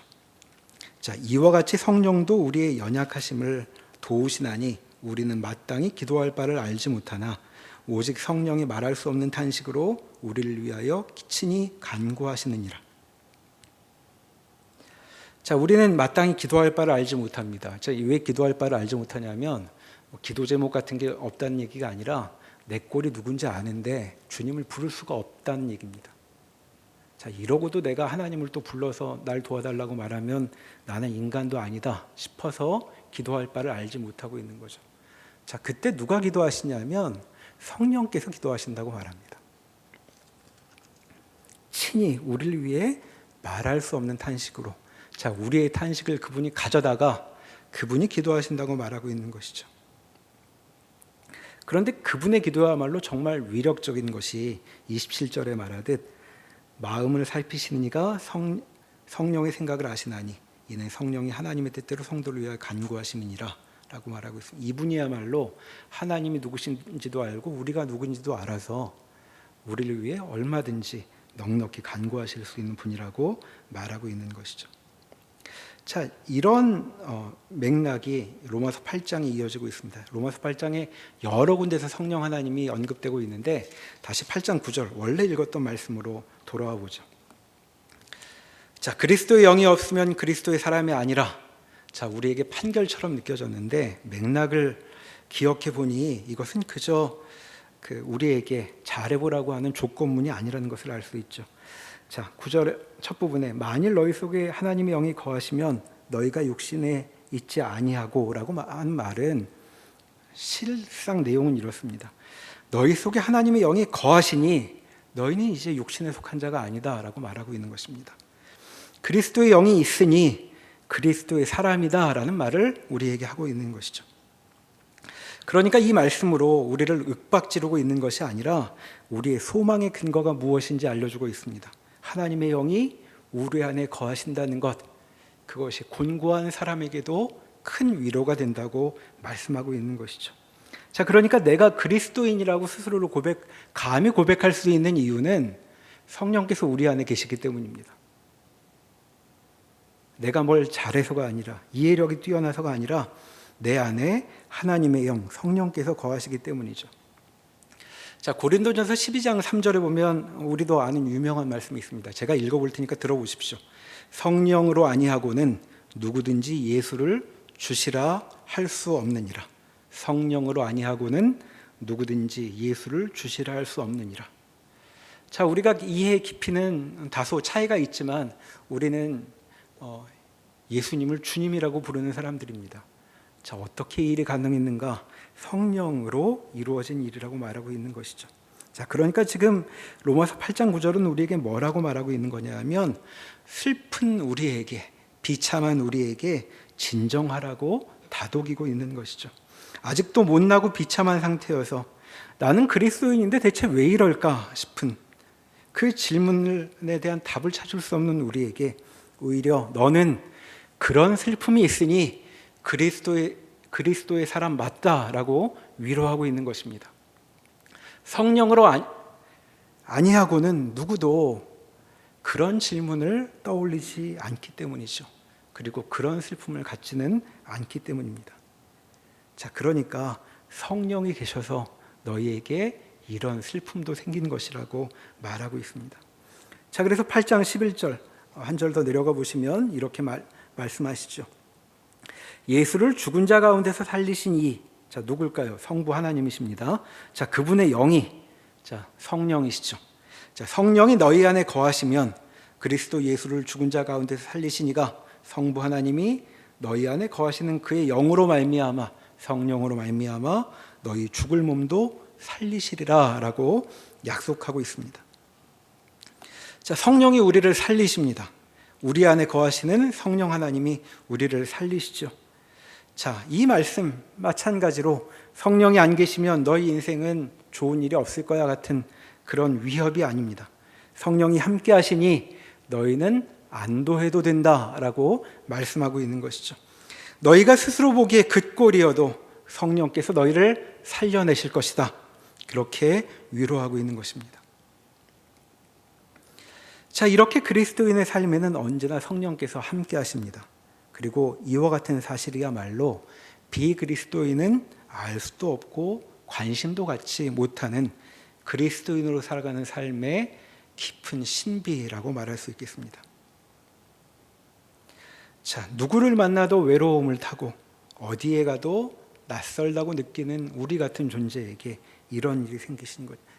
자, 이와 같이 성령도 우리의 연약하심을 도우시나니 우리는 마땅히 기도할 바를 알지 못하나 오직 성령이 말할 수 없는 탄식으로 우리를 위하여 친히 간구하시느니라. 자, 우리는 마땅히 기도할 바를 알지 못합니다. 자, 왜 기도할 바를 알지 못하냐면 기도 제목 같은 게 없다는 얘기가 아니라 내 꼴이 누군지 아는데 주님을 부를 수가 없다는 얘기입니다. 자, 이러고도 내가 하나님을 또 불러서 날 도와달라고 말하면 나는 인간도 아니다 싶어서 기도할 바를 알지 못하고 있는 거죠. 자, 그때 누가 기도하시냐면 성령께서 기도하신다고 말합니다. 친히 우리를 위해 말할 수 없는 탄식으로, 자, 우리의 탄식을 그분이 가져다가 그분이 기도하신다고 말하고 있는 것이죠. 그런데 그분의 기도야말로 정말 위력적인 것이 27절에 말하듯 마음을 살피시는 이가 성령의 생각을 아시나니 이는 성령이 하나님의 뜻대로 성도를 위하여 간구하심이니라 라고 말하고 있습니다. 이분이야말로 하나님이 누구신지도 알고 우리가 누구인지도 알아서 우리를 위해 얼마든지 넉넉히 간구하실 수 있는 분이라고 말하고 있는 것이죠. 자, 이런 맥락이 로마서 8장에 이어지고 있습니다. 로마서 8장에 여러 군데서 성령 하나님이 언급되고 있는데 다시 8장 9절 원래 읽었던 말씀으로 돌아와 보죠. 자, 그리스도의 영이 없으면 그리스도의 사람이 아니라, 자, 우리에게 판결처럼 느껴졌는데 맥락을 기억해 보니 이것은 그저 우리에게 잘해보라고 하는 조건문이 아니라는 것을 알 수 있죠. 자, 9절 첫 부분에 만일 너희 속에 하나님의 영이 거하시면 너희가 육신에 있지 아니하고 라고 한 말은 실상 내용은 이렇습니다. 너희 속에 하나님의 영이 거하시니 너희는 이제 육신에 속한 자가 아니다 라고 말하고 있는 것입니다. 그리스도의 영이 있으니 그리스도의 사람이다 라는 말을 우리에게 하고 있는 것이죠. 그러니까 이 말씀으로 우리를 윽박지르고 있는 것이 아니라 우리의 소망의 근거가 무엇인지 알려주고 있습니다. 하나님의 영이 우리 안에 거하신다는 것, 그것이 곤고한 사람에게도 큰 위로가 된다고 말씀하고 있는 것이죠. 자, 그러니까 내가 그리스도인이라고 스스로를 감히 고백할 수 있는 이유는 성령께서 우리 안에 계시기 때문입니다. 내가 뭘 잘해서가 아니라, 이해력이 뛰어나서가 아니라 내 안에 하나님의 영, 성령께서 거하시기 때문이죠. 자, 고린도전서 12장 3절에 보면 우리도 아는 유명한 말씀이 있습니다. 제가 읽어볼 테니까 들어보십시오. 성령으로 아니하고는 누구든지 예수를 주시라 할 수 없느니라. 성령으로 아니하고는 누구든지 예수를 주시라 할 수 없느니라. 자, 우리가 이해 깊이는 다소 차이가 있지만 우리는 예수님을 주님이라고 부르는 사람들입니다. 자, 어떻게 이 일이 가능했는가? 성령으로 이루어진 일이라고 말하고 있는 것이죠. 자, 그러니까 지금 로마서 8장 9절은 우리에게 뭐라고 말하고 있는 거냐면 슬픈 우리에게, 비참한 우리에게 진정하라고 다독이고 있는 것이죠. 아직도 못나고 비참한 상태여서 나는 그리스도인인데 대체 왜 이럴까 싶은 그 질문에 대한 답을 찾을 수 없는 우리에게 오히려 너는 그런 슬픔이 있으니 그리스도의 사람 맞다라고 위로하고 있는 것입니다. 성령으로 아니하고는 누구도 그런 질문을 떠올리지 않기 때문이죠. 그리고 그런 슬픔을 갖지는 않기 때문입니다. 자, 그러니까 성령이 계셔서 너희에게 이런 슬픔도 생긴 것이라고 말하고 있습니다. 자, 그래서 8장 11절 한 절 더 내려가 보시면 이렇게 말씀하시죠. 예수를 죽은 자 가운데서 살리신 이, 자, 누굴까요? 성부 하나님이십니다. 자, 그분의 영이, 자, 성령이시죠. 자, 성령이 너희 안에 거하시면 그리스도 예수를 죽은 자 가운데서 살리신 이가 성부 하나님이 너희 안에 거하시는 그의 영으로 말미암아, 성령으로 말미암아 너희 죽을 몸도 살리시리라 라고 약속하고 있습니다. 자, 성령이 우리를 살리십니다. 우리 안에 거하시는 성령 하나님이 우리를 살리시죠. 자, 이 말씀 마찬가지로 성령이 안 계시면 너희 인생은 좋은 일이 없을 거야 같은 그런 위협이 아닙니다. 성령이 함께 하시니 너희는 안도해도 된다라고 말씀하고 있는 것이죠. 너희가 스스로 보기에 긋골이어도 성령께서 너희를 살려내실 것이다. 그렇게 위로하고 있는 것입니다. 자, 이렇게 그리스도인의 삶에는 언제나 성령께서 함께 하십니다. 그리고 이와 같은 사실이야말로 비그리스도인은 알 수도 없고 관심도 갖지 못하는 그리스도인으로 살아가는 삶의 깊은 신비라고 말할 수 있겠습니다. 자, 누구를 만나도 외로움을 타고 어디에 가도 낯설다고 느끼는 우리 같은 존재에게 이런 일이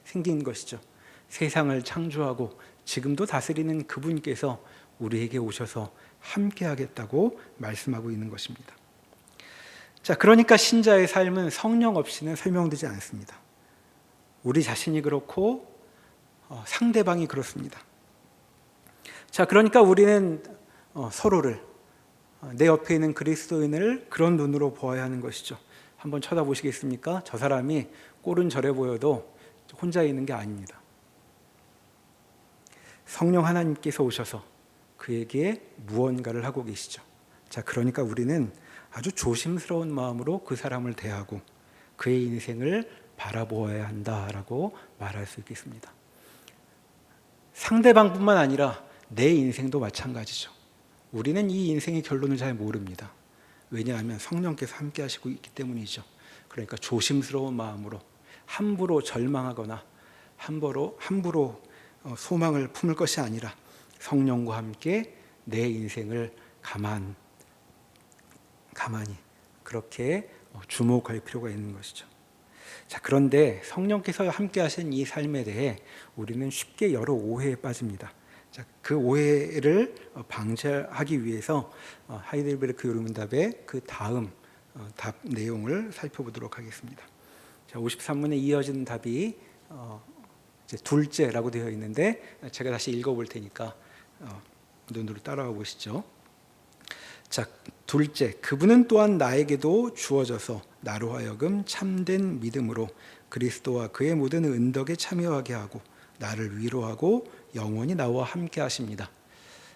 생긴 것이죠. 세상을 창조하고 지금도 다스리는 그분께서 우리에게 오셔서 함께 하겠다고 말씀하고 있는 것입니다. 자, 그러니까 신자의 삶은 성령 없이는 설명되지 않습니다. 우리 자신이 그렇고 상대방이 그렇습니다. 자, 그러니까 우리는 서로를, 내 옆에 있는 그리스도인을 그런 눈으로 보아야 하는 것이죠. 한번 쳐다보시겠습니까? 저 사람이 꼴은 저래 보여도 혼자 있는 게 아닙니다. 성령 하나님께서 오셔서 그에게 무언가를 하고 계시죠. 자, 그러니까 우리는 아주 조심스러운 마음으로 그 사람을 대하고 그의 인생을 바라보아야 한다라고 말할 수 있겠습니다. 상대방뿐만 아니라 내 인생도 마찬가지죠. 우리는 이 인생의 결론을 잘 모릅니다. 왜냐하면 성령께서 함께 하시고 있기 때문이죠. 그러니까 조심스러운 마음으로 함부로 절망하거나 함부로 소망을 품을 것이 아니라 성령과 함께 내 인생을 가만히 그렇게 주목할 필요가 있는 것이죠. 자, 그런데 성령께서 함께 하신 이 삶에 대해 우리는 쉽게 여러 오해에 빠집니다. 자, 그 오해를 방지하기 위해서 하이델베르크 요르문답의 그 다음 답 내용을 살펴보도록 하겠습니다. 자, 53문에 이어진 답이 이제 둘째라고 되어 있는데 제가 다시 읽어볼 테니까 눈으로 따라와 보시죠. 자, 둘째, 그분은 또한 나에게도 주어져서 나로 하여금 참된 믿음으로 그리스도와 그의 모든 은덕에 참여하게 하고 나를 위로하고 영원히 나와 함께 하십니다.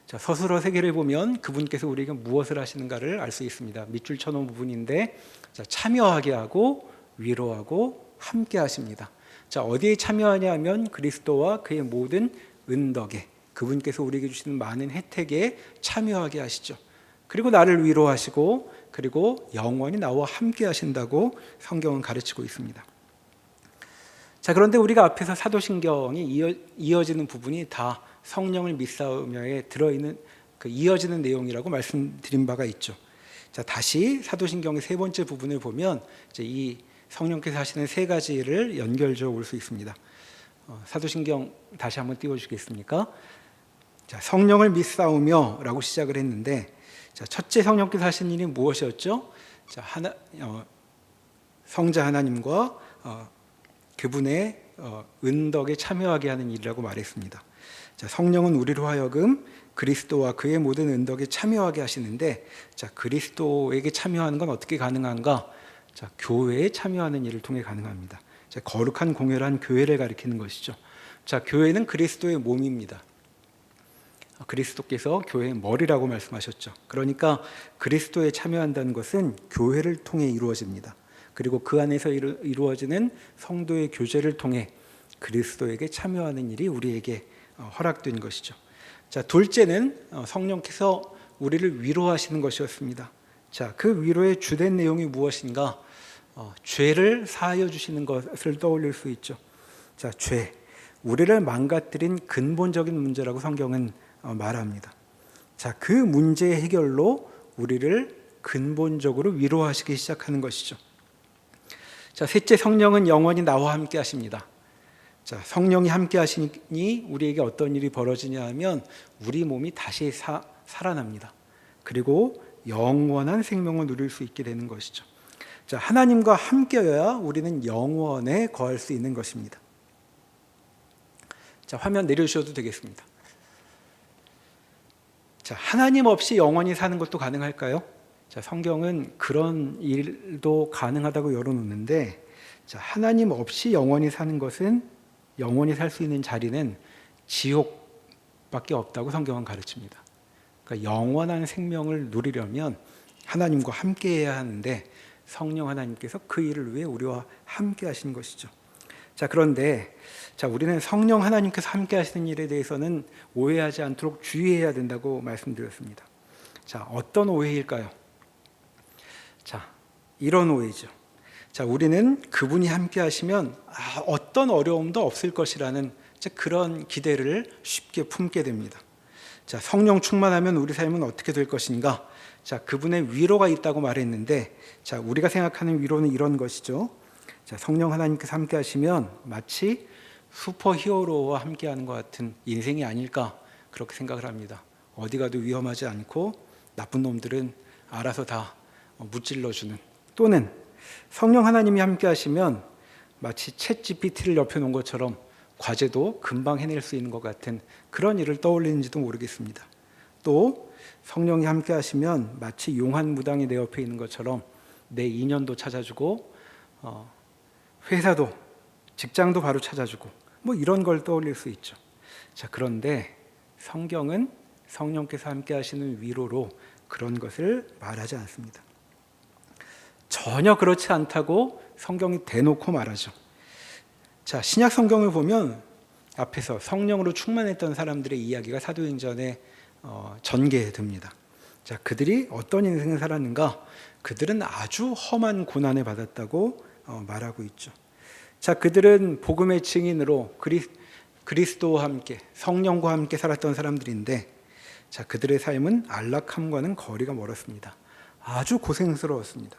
자, 서술어 세 개를 보면 그분께서 우리에게 무엇을 하시는가를 알 수 있습니다. 밑줄 쳐놓은 부분인데, 자, 참여하게 하고 위로하고 함께 하십니다. 자, 어디에 참여하냐 하면 그리스도와 그의 모든 은덕에, 그분께서 우리에게 주시는 많은 혜택에 참여하게 하시죠. 그리고 나를 위로하시고 그리고 영원히 나와 함께 하신다고 성경은 가르치고 있습니다. 자, 그런데 우리가 앞에서 사도신경이 이어지는 부분이 다 성령을 믿사오며에 들어있는 그 이어지는 내용이라고 말씀드린 바가 있죠. 자, 다시 사도신경의 세 번째 부분을 보면 이제 이 성령께서 하시는 세 가지를 연결지어 볼 수 있습니다. 사도신경 다시 한번 띄워주시겠습니까? 자, 성령을 믿사오며라고 시작을 했는데, 자, 첫째 성령께서 하신 일이 무엇이었죠? 자, 성자 하나님과 그분의 은덕에 참여하게 하는 일이라고 말했습니다. 자, 성령은 우리로 하여금 그리스도와 그의 모든 은덕에 참여하게 하시는데, 자, 그리스도에게 참여하는 건 어떻게 가능한가? 자, 교회에 참여하는 일을 통해 가능합니다. 자, 거룩한 공회란 교회를 가리키는 것이죠. 자, 교회는 그리스도의 몸입니다. 그리스도께서 교회의 머리라고 말씀하셨죠. 그러니까 그리스도에 참여한다는 것은 교회를 통해 이루어집니다. 그리고 그 안에서 이루어지는 성도의 교제를 통해 그리스도에게 참여하는 일이 우리에게 허락된 것이죠. 자, 둘째는 성령께서 우리를 위로하시는 것이었습니다. 자, 그 위로의 주된 내용이 무엇인가? 죄를 사하여 주시는 것을 떠올릴 수 있죠. 자, 죄, 우리를 망가뜨린 근본적인 문제라고 성경은 말합니다. 자, 그 문제의 해결로 우리를 근본적으로 위로하시기 시작하는 것이죠. 자, 셋째, 성령은 영원히 나와 함께 하십니다. 자, 성령이 함께 하시니 우리에게 어떤 일이 벌어지냐 하면 우리 몸이 다시 살아납니다. 그리고 영원한 생명을 누릴 수 있게 되는 것이죠. 자, 하나님과 함께여야 우리는 영원에 거할 수 있는 것입니다. 자, 화면 내려주셔도 되겠습니다. 자, 하나님 없이 영원히 사는 것도 가능할까요? 자, 성경은 그런 일도 가능하다고 열어놓는데, 자, 하나님 없이 영원히 사는 것은, 영원히 살 수 있는 자리는 지옥밖에 없다고 성경은 가르칩니다. 그러니까 영원한 생명을 누리려면 하나님과 함께해야 하는데 성령 하나님께서 그 일을 위해 우리와 함께 하신 것이죠. 자, 그런데 우리는 성령 하나님께서 함께 하시는 일에 대해서는 오해하지 않도록 주의해야 된다고 말씀드렸습니다. 자, 어떤 오해일까요? 자, 이런 오해죠. 자, 우리는 그분이 함께 하시면 어떤 어려움도 없을 것이라는 그런 기대를 쉽게 품게 됩니다. 자, 성령 충만하면 우리 삶은 어떻게 될 것인가? 자, 그분의 위로가 있다고 말했는데, 자, 우리가 생각하는 위로는 이런 것이죠. 자, 성령 하나님께서 함께 하시면 마치 슈퍼히어로와 함께하는 것 같은 인생이 아닐까, 그렇게 생각을 합니다. 어디 가도 위험하지 않고 나쁜 놈들은 알아서 다 무찔러주는, 또는 성령 하나님이 함께 하시면 마치 챗 GPT를 옆에 놓은 것처럼 과제도 금방 해낼 수 있는 것 같은 그런 일을 떠올리는지도 모르겠습니다. 또 성령이 함께 하시면 마치 용한무당이 내 옆에 있는 것처럼 내 인연도 찾아주고 회사도, 직장도 바로 찾아주고 뭐 이런 걸 떠올릴 수 있죠. 자, 그런데 성경은 성령께서 함께 하시는 위로로 그런 것을 말하지 않습니다. 전혀 그렇지 않다고 성경이 대놓고 말하죠. 자, 신약 성경을 보면 앞에서 성령으로 충만했던 사람들의 이야기가 사도행전에 전개됩니다. 자, 그들이 어떤 인생을 살았는가? 그들은 아주 험한 고난을 받았다고 말하고 있죠. 자, 그들은 복음의 증인으로 그리스도와 함께, 성령과 함께 살았던 사람들인데, 자, 그들의 삶은 안락함과는 거리가 멀었습니다. 아주 고생스러웠습니다.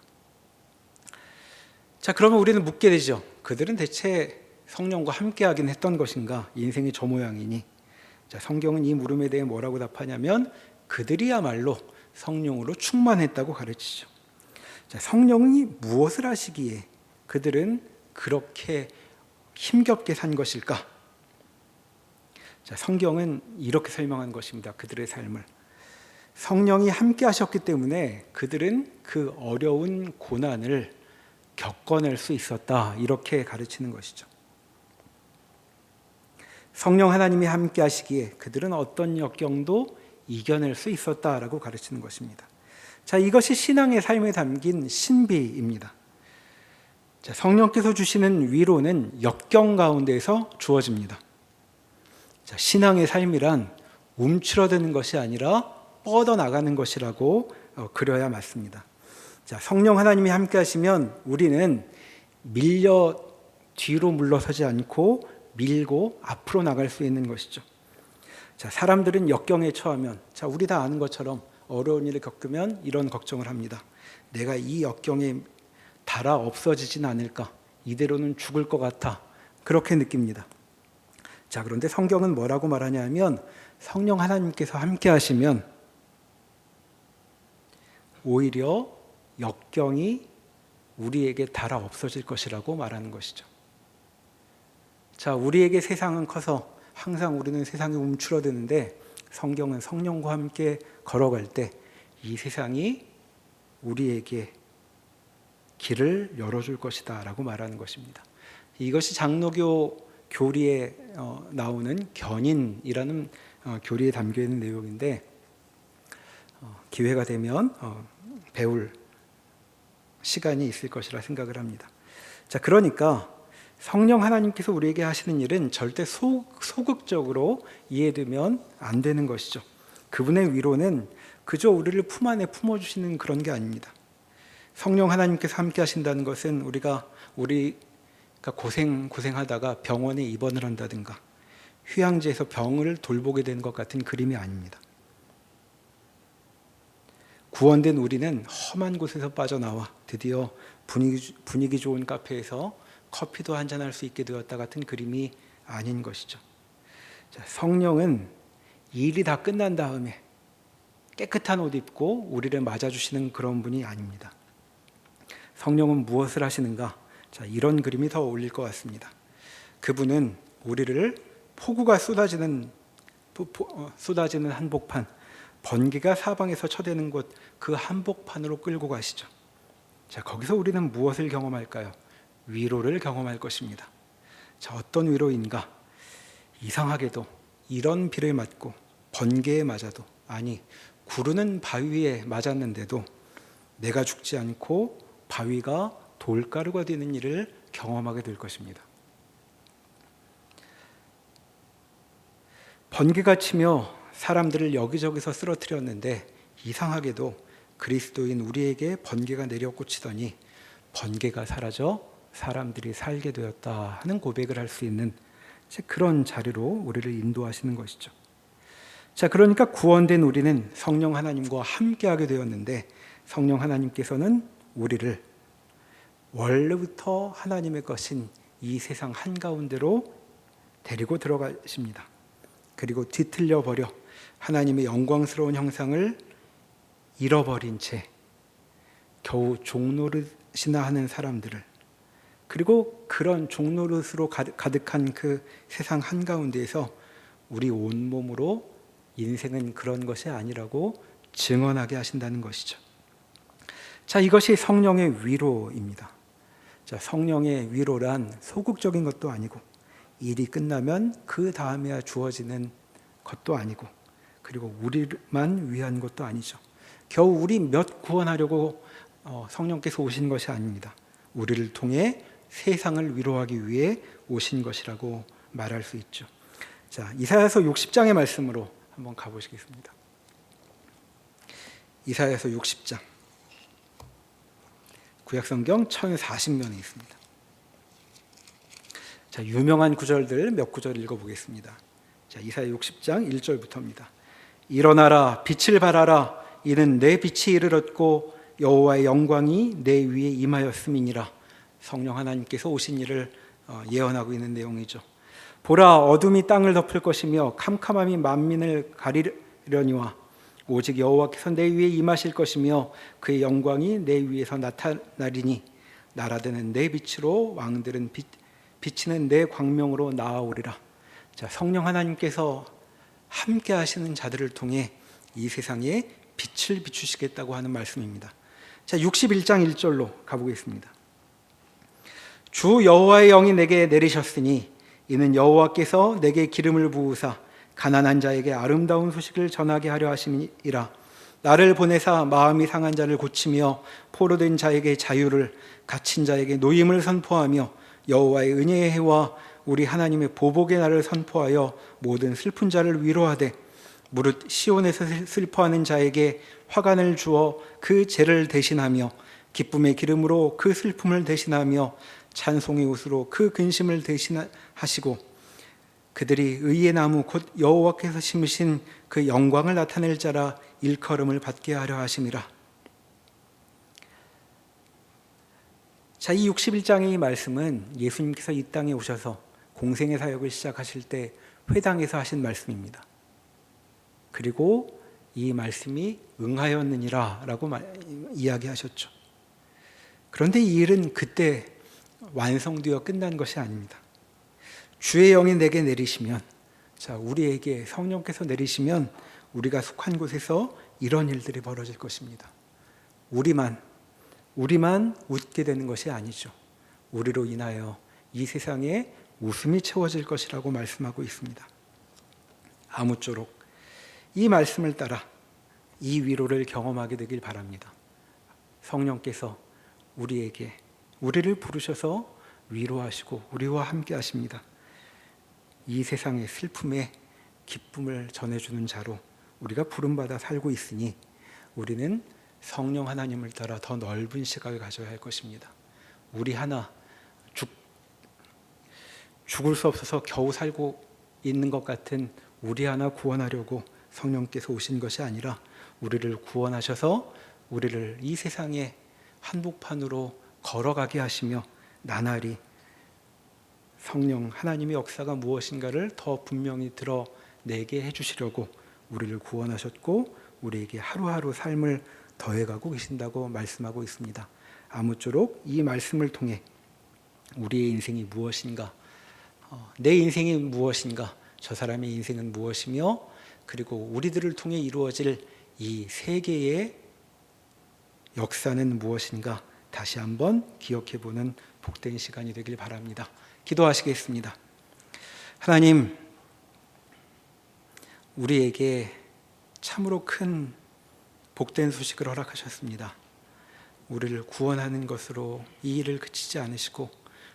자, 그러면 우리는 묻게 되죠. 그들은 대체 성령과 함께 하긴 했던 것인가? 인생이 저 모양이니. 자, 성경은 이 물음에 대해 뭐라고 답하냐면 그들이야말로 성령으로 충만했다고 가르치죠. 자, 성령이 무엇을 하시기에 그들은 그렇게 힘겹게 산 것일까? 자, 성경은 이렇게 설명한 것입니다. 그들의 삶을. 성령이 함께 하셨기 때문에 그들은 그 어려운 고난을 겪어낼 수 있었다, 이렇게 가르치는 것이죠. 성령 하나님이 함께 하시기에 그들은 어떤 역경도 이겨낼 수 있었다라고 가르치는 것입니다. 자, 이것이 신앙의 삶에 담긴 신비입니다. 자, 성령께서 주시는 위로는 역경 가운데에서 주어집니다. 자, 신앙의 삶이란 움츠러드는 것이 아니라 뻗어나가는 것이라고 그려야 맞습니다. 자, 성령 하나님이 함께 하시면 우리는 밀려 뒤로 물러서지 않고 밀고 앞으로 나갈 수 있는 것이죠. 자, 사람들은 역경에 처하면, 자, 우리 다 아는 것처럼 어려운 일을 겪으면 이런 걱정을 합니다. 내가 이 역경에 달아 없어지진 않을까? 이대로는 죽을 것 같아. 그렇게 느낍니다. 자, 그런데 성경은 뭐라고 말하냐면 성령 하나님께서 함께 하시면 오히려 역경이 우리에게 달아 없어질 것이라고 말하는 것이죠. 자, 우리에게 세상은 커서 항상 우리는 세상에 움츠러드는데 성경은 성령과 함께 걸어갈 때 이 세상이 우리에게 길을 열어줄 것이다 라고 말하는 것입니다. 이것이 장로교 교리에 나오는 견인이라는 교리에 담겨있는 내용인데 기회가 되면 배울 시간이 있을 것이라 생각을 합니다. 자, 그러니까 성령 하나님께서 우리에게 하시는 일은 절대 소극적으로 이해되면 안 되는 것이죠. 그분의 위로는 그저 우리를 품 안에 품어주시는 그런 게 아닙니다. 성령 하나님께서 함께 하신다는 것은 우리가 고생하다가 병원에 입원을 한다든가 휴양지에서 병을 돌보게 되는 것 같은 그림이 아닙니다. 구원된 우리는 험한 곳에서 빠져나와 드디어 분위기 좋은 카페에서 커피도 한잔할 수 있게 되었다 같은 그림이 아닌 것이죠. 자, 성령은 일이 다 끝난 다음에 깨끗한 옷 입고 우리를 맞아주시는 그런 분이 아닙니다. 성령은 무엇을 하시는가? 자, 이런 그림이 더 어울릴 것 같습니다. 그분은 우리를 폭우가 쏟아지는 한복판, 번개가 사방에서 쳐대는 곳, 그 한복판으로 끌고 가시죠. 자, 거기서 우리는 무엇을 경험할까요? 위로를 경험할 것입니다. 자, 어떤 위로인가? 이상하게도 이런 비를 맞고 번개에 맞아도, 아니 구르는 바위에 맞았는데도 내가 죽지 않고 바위가 돌가루가 되는 일을 경험하게 될 것입니다. 번개가 치며 사람들을 여기저기서 쓰러뜨렸는데 이상하게도 그리스도인 우리에게 번개가 내려 꽂히더니 번개가 사라져 사람들이 살게 되었다 하는 고백을 할 수 있는 그런 자리로 우리를 인도하시는 것이죠. 자, 그러니까 구원된 우리는 성령 하나님과 함께하게 되었는데 성령 하나님께서는 우리를 원래부터 하나님의 것인 이 세상 한가운데로 데리고 들어가십니다. 그리고 뒤틀려 버려 하나님의 영광스러운 형상을 잃어버린 채 겨우 종노릇이나 하는 사람들을, 그리고 그런 종노릇으로 가득한 그 세상 한가운데에서 우리 온몸으로 인생은 그런 것이 아니라고 증언하게 하신다는 것이죠. 자, 이것이 성령의 위로입니다. 자, 성령의 위로란 소극적인 것도 아니고 일이 끝나면 그 다음에야 주어지는 것도 아니고, 그리고 우리만 위한 것도 아니죠. 겨우 우리 몇 구원하려고 성령께서 오신 것이 아닙니다. 우리를 통해 세상을 위로하기 위해 오신 것이라고 말할 수 있죠. 자, 이사야서 60장의 말씀으로 한번 가보시겠습니다. 이사야서 60장, 구약성경 1040면에 있습니다. 자, 유명한 구절들 몇 구절 읽어보겠습니다. 자, 이사야 60장 1절부터입니다. 일어나라, 빛을 발하라. 이는 내 빛이 이르렀고 여호와의 영광이 내 위에 임하였음이니라. 성령 하나님께서 오신 일을 예언하고 있는 내용이죠. 보라, 어둠이 땅을 덮을 것이며 캄캄함이 만민을 가리려니와 오직 여호와께서 내 위에 임하실 것이며 그의 영광이 내 위에서 나타나리니 나라들은 내 빛으로 왕들은 비치는 내 광명으로 나아오리라. 자, 성령 하나님께서 함께 하시는 자들을 통해 이 세상에 빛을 비추시겠다고 하는 말씀입니다. 자, 61장 1절로 가보겠습니다. 주 여호와의 영이 내게 내리셨으니 이는 여호와께서 내게 기름을 부으사 가난한 자에게 아름다운 소식을 전하게 하려 하심이라. 나를 보내사 마음이 상한 자를 고치며 포로된 자에게 자유를, 갇힌 자에게 노임을 선포하며 여호와의 은혜의 해와 우리 하나님의 보복의 날을 선포하여 모든 슬픈 자를 위로하되 무릇 시온에서 슬퍼하는 자에게 화관을 주어 그 죄를 대신하며 기쁨의 기름으로 그 슬픔을 대신하며 찬송의 옷으로 그 근심을 대신하시고 그들이 의의 나무 곧 여호와께서 심으신 그 영광을 나타낼 자라 일컬음을 받게 하려 하심이라. 자, 이 61장의 이 말씀은 예수님께서 이 땅에 오셔서 공생의 사역을 시작하실 때 회당에서 하신 말씀입니다. 그리고 이 말씀이 응하였느니라 라고 이야기하셨죠. 그런데 이 일은 그때 완성되어 끝난 것이 아닙니다. 주의 영이 내게 내리시면, 자, 우리에게 성령께서 내리시면 우리가 속한 곳에서 이런 일들이 벌어질 것입니다. 우리만 웃게 되는 것이 아니죠. 우리로 인하여 이 세상에 웃음이 채워질 것이라고 말씀하고 있습니다. 아무쪼록 이 말씀을 따라 이 위로를 경험하게 되길 바랍니다. 성령께서 우리를 부르셔서 위로하시고 우리와 함께 하십니다. 이 세상의 슬픔에 기쁨을 전해주는 자로 우리가 부름받아 살고 있으니 우리는 성령 하나님을 따라 더 넓은 시각을 가져야 할 것입니다. 우리 하나 죽을 수 없어서 겨우 살고 있는 것 같은 우리 하나 구원하려고 성령께서 오신 것이 아니라 우리를 구원하셔서 우리를 이 세상의 한복판으로 걸어가게 하시며 나날이 성령 하나님의 역사가 무엇인가를 더 분명히 드러내게 해주시려고 우리를 구원하셨고 우리에게 하루하루 삶을 더해가고 계신다고 말씀하고 있습니다. 아무쪼록 이 말씀을 통해 우리의 인생이 무엇인가, 내 인생이 무엇인가, 저 사람의 인생은 무엇이며 그리고 우리들을 통해 이루어질 이 세계의 역사는 무엇인가 다시 한번 기억해보는 복된 시간이 되길 바랍니다. 기도하시겠습니다. 하나님, 우리에게 참으로 큰 복된 소식을 허락하셨습니다. 우리를 구원하는 것으로 이 일을 그치지 않으시고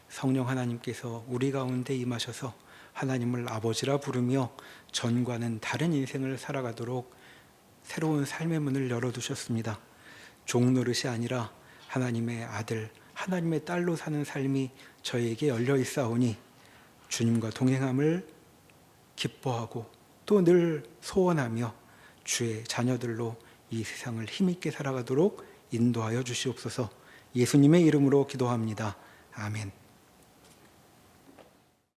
성령 하나님께서 우리 가운데 임하셔서 하나님을 아버지라 부르며 전과는 다른 인생을 살아가도록 새로운 삶의 문을 열어두셨습니다. 종노릇이 아니라 하나님의 아들, 하나님의 딸로 사는 삶이 저에게 열려 있사오니 주님과 동행함을 기뻐하고 또 늘 소원하며 주의 자녀들로 이 세상을 힘있게 살아가도록 인도하여 주시옵소서. 예수님의 이름으로 기도합니다. 아멘.